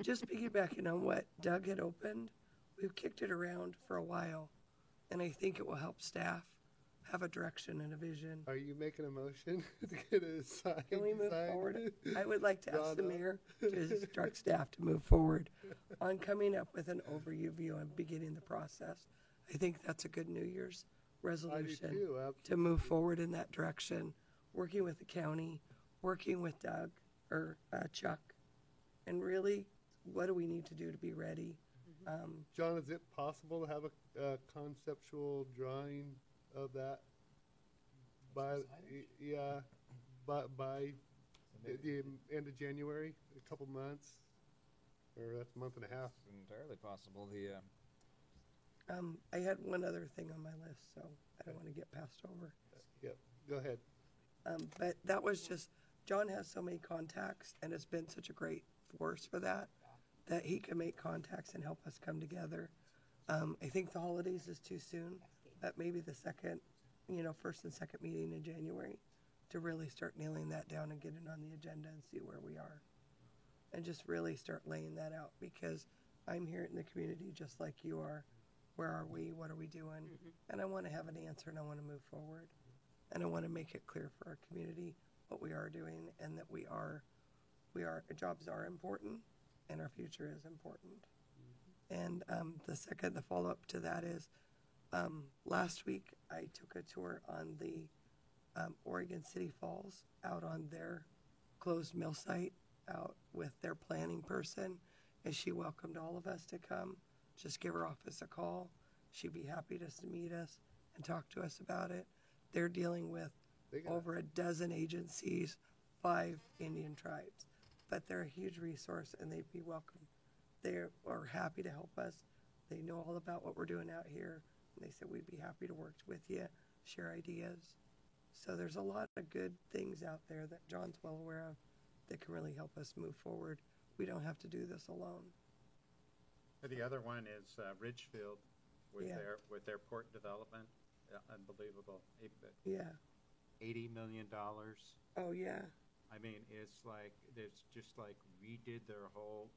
just piggybacking on what Doug had opened, we've kicked it around for a while, and I think it will help staff have a direction and a vision. Are you making a motion to get a sign Can we move design forward? I would like to ask drawn the up? mayor to instruct staff to move forward on coming up with an overview view and beginning the process. I think that's a good New Year's resolution too, to move forward in that direction, working with the county, working with Doug or Chuck, and really, what do we need to do to be ready? John, is it possible to have a conceptual drawing of that by by the end of January, a couple months, or that's a month and a half? It's entirely possible. The I had one other thing on my list, so I don't want to get passed over. Yep, go ahead. But that was just, John has so many contacts and has been such a great force for that he can make contacts and help us come together. I think the holidays is too soon, but maybe the second, first and second meeting in January to really start nailing that down and get it on the agenda and see where we are. And just really start laying that out, because I'm here in the community just like you are. Where are we? What are we doing? And I want to have an answer, and I want to move forward. And I want to make it clear for our community what we are doing, and that jobs are important, and our future is important. And the follow-up to that is, last week I took a tour on the Oregon City Falls, out on their closed mill site, out with their planning person, and she welcomed all of us to come. Just give her office a call. She'd be happy to meet us and talk to us about it. They're dealing with over a dozen agencies, 5 Indian tribes, but they're a huge resource, and they'd be welcome. They are happy to help us. They know all about what we're doing out here, and they said we'd be happy to work with you, share ideas. So there's a lot of good things out there that John's well aware of that can really help us move forward. We don't have to do this alone. The other one is Ridgefield with Yeah. their port development. Unbelievable. Yeah. $80 million. Oh, yeah. I mean, it's just like redid their whole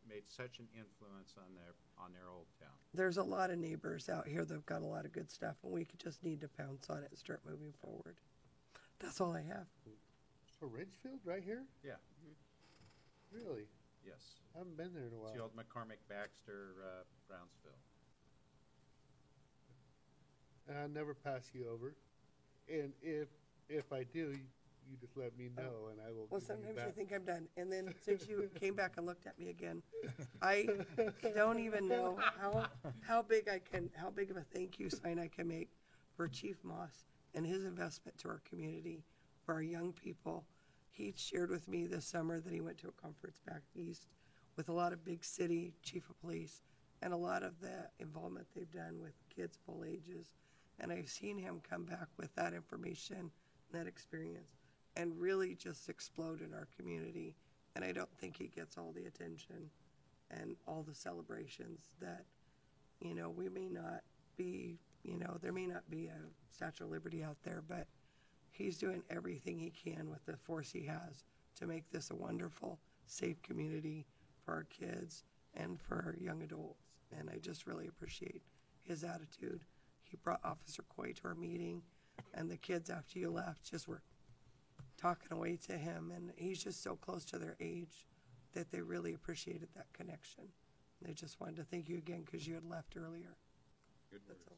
made such an influence on their old town. There's a lot of neighbors out here that've got a lot of good stuff, and we just need to pounce on it and start moving forward. That's all I have. So Ridgefield right here? Yeah. Really? Yes. I haven't been there in a It's while. the old McCormick Baxter Brownsville. And I'll never pass you over. And if I do, you just let me know, and I will. Well, give you sometimes back. you think I'm done, and then since you came back and looked at me again, I don't even know how big of a thank you sign I can make for Chief Moss and his investment to our community, for our young people. He shared with me this summer that he went to a conference back east with a lot of big city chief of police and a lot of the involvement they've done with kids of all ages. And I've seen him come back with that information and that experience and really just explode in our community. And I don't think he gets all the attention and all the celebrations that, we may not be, there may not be a Statue of Liberty out there, but he's doing everything he can with the force he has to make this a wonderful, safe community for our kids and for our young adults. And I just really appreciate his attitude. He brought Officer Coy to our meeting, and the kids after you left just were talking away to him, and he's just so close to their age that they really appreciated that connection. They just wanted to thank you again because you had left earlier. Good That's all.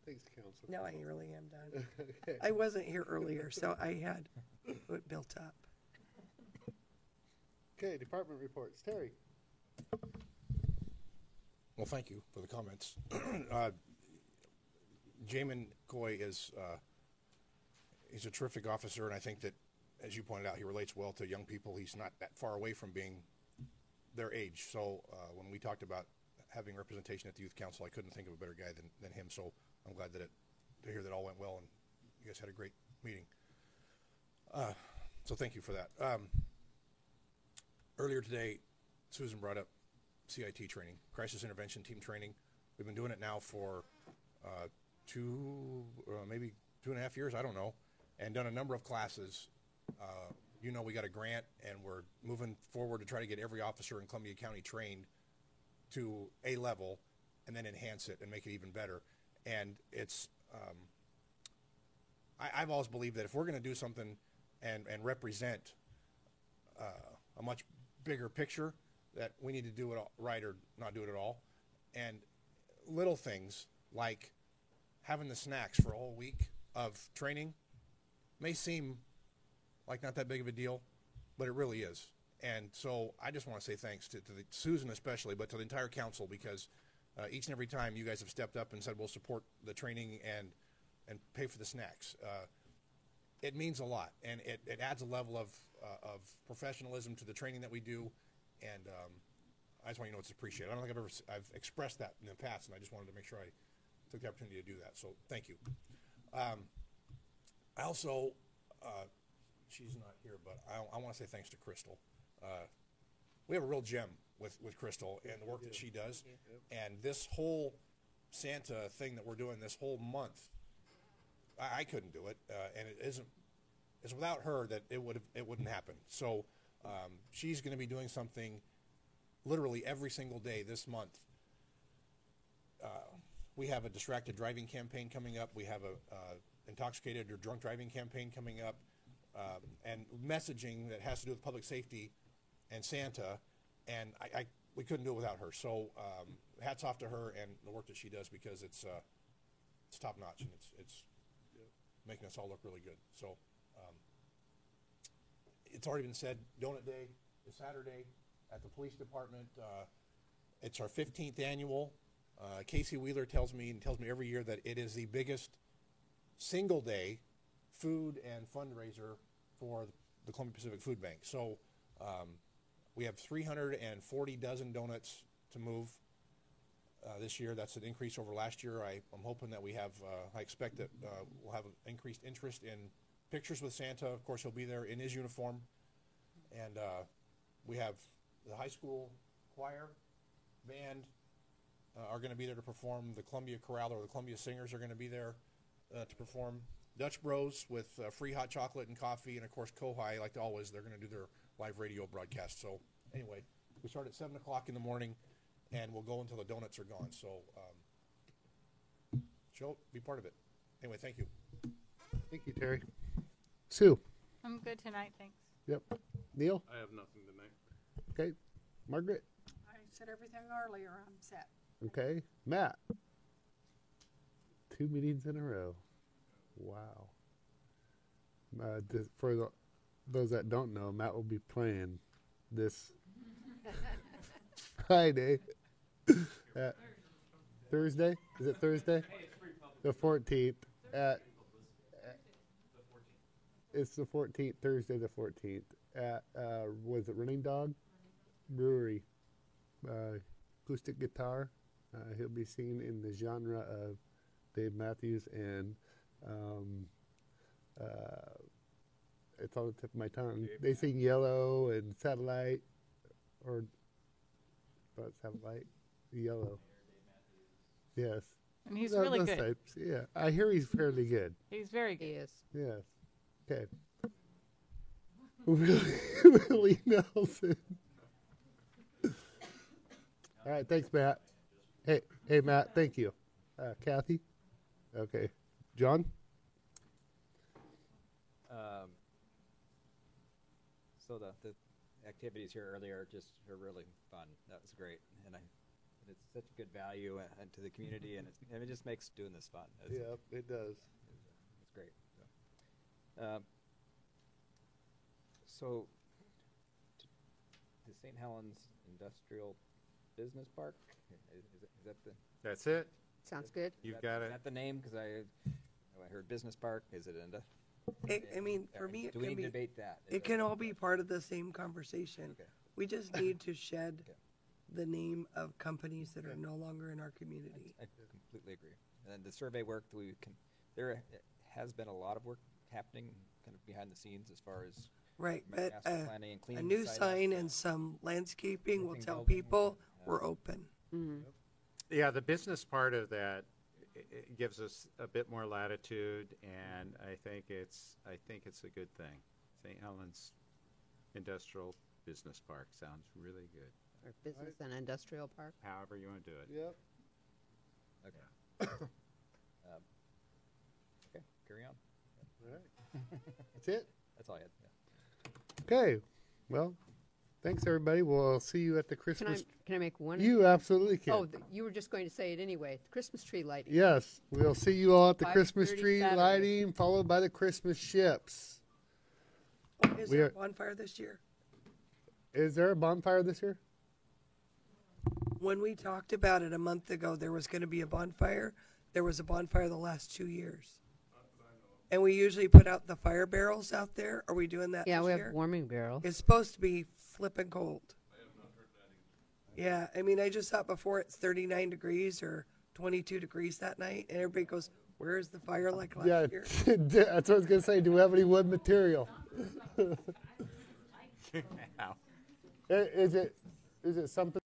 Thanks, Council. Now I really am done. Okay. I wasn't here earlier, so I had it built up. Okay, department reports. Terry. Well, thank you for the comments. Jamin Coy is he's a terrific officer, and I think that, as you pointed out, he relates well to young people. He's not that far away from being their age. So when we talked about having representation at the Youth Council, I couldn't think of a better guy than him. So I'm glad that to hear that all went well and you guys had a great meeting. So thank you for that. Earlier today, Susan brought up CIT training, crisis intervention team training. We've been doing it now for maybe 2.5 years, I don't know, and done a number of classes. We got a grant, and we're moving forward to try to get every officer in Columbia County trained to a level and then enhance it and make it even better. And it's, I've always believed that if we're going to do something and represent a much bigger picture, that we need to do it all right or not do it at all. And little things like having the snacks for a whole week of training may seem like not that big of a deal, but it really is. And so I just want to say thanks to Susan especially, but to the entire council, because each and every time you guys have stepped up and said we'll support the training and pay for the snacks. It means a lot, and it adds a level of professionalism to the training that we do, and I just want you to know it's appreciated. I don't think I've expressed that in the past, and I just wanted to make sure I took the opportunity to do that. So thank you. I also, she's not here, but I want to say thanks to Crystal. We have a real gem with Crystal and the work that she does, and this whole Santa thing that we're doing this whole month, I couldn't do it, and it's without her that it wouldn't happen. So she's going to be doing something literally every single day this month. We have a distracted driving campaign coming up. We have a intoxicated or drunk driving campaign coming up, and messaging that has to do with public safety and Santa. And we couldn't do it without her. So hats off to her and the work that she does, because it's top notch, and it's making us all look really good. So it's already been said, Donut Day is Saturday at the police department. It's our 15th annual. Casey Wheeler tells me every year that it is the biggest single day food and fundraiser for the Columbia Pacific Food Bank. So we have 340 dozen donuts to move this year. That's an increase over last year. I'm hoping that I expect that we'll have increased interest in pictures with Santa. Of course, he'll be there in his uniform. And we have the high school choir band are going to be there to perform. The Columbia Chorale or the Columbia Singers are going to be there to perform. Dutch Bros with free hot chocolate and coffee, and of course Kohai, like always, they're going to do their live radio broadcast. So anyway, we start at 7 o'clock in the morning, and we'll go until the donuts are gone. So be part of it. Anyway, thank you. Thank you, Terry. Sue. I'm good tonight, thanks. Yep. Neil. I have nothing tonight. Okay. Margaret. I said everything earlier. I'm set. Okay. Matt. 2 meetings in a row. Wow. For those that don't know, Matt will be playing this Friday. Thursday? Is it Thursday? The 14th. It's the 14th, Thursday the 14th. At, was it Running Dog Brewery? Acoustic guitar. He'll be singing in the genre of Dave Matthews and it's on the tip of my tongue. They sing Yellow and Satellite, or not Satellite, Yellow. Yes. And he's really good. Types. Yeah, I hear he's fairly good. He's very good. He is. Yes. Okay. Willie Nelson. All right, thanks, Matt. Hey, Matt, thank you. Kathy? Okay. John? So the activities here earlier are really fun. That was great, and it's such a good value and to the community, and it just makes doing this fun. Yeah, it does. It's great. So the St. Helens Industrial Business Park, is that the? That's it. Sounds good. You've got Is it. that the name? Because I heard business park. Is it Inda? I mean, for me, it Do we can need to be, debate that? it can all be part of the same conversation. Okay. We just need to shed Okay. the name of companies that are no longer in our community. I completely agree. And the survey work that there has been a lot of work happening kind of behind the scenes as far as Right, but master planning and a cleaning new the site sign up. and some landscaping will Roofing tell building, people yeah. we're open. Yeah, the business part of that it gives us a bit more latitude, and I think it's a good thing. St. Helens Industrial Business Park sounds really good. Or business and industrial park. However you want to do it. Yep. Okay. Okay, carry on. All right. That's it? That's all I had. Yeah. Okay. Well, thanks, everybody. We'll see you at the Can Christmas. I make one? You absolutely can. Oh, you were just going to say it anyway. Christmas tree lighting. Yes, we'll see you all at the 5:30 Christmas tree Saturday. lighting, followed by the Christmas ships. Is We there are- a bonfire this year? Is there a bonfire this year? When we talked about it a month ago, there was going to be a bonfire. There was a bonfire the last 2 years. And we usually put out the fire barrels out there. Are we doing that Yeah, this we year? have warming barrels. It's supposed to be flipping cold. Yeah, I mean, I just thought before it's 39 degrees or 22 degrees that night, and everybody goes, "Where's the fire like last Yeah, year?" that's what I was going to say. Do we have any wood material? Ow. Is it something?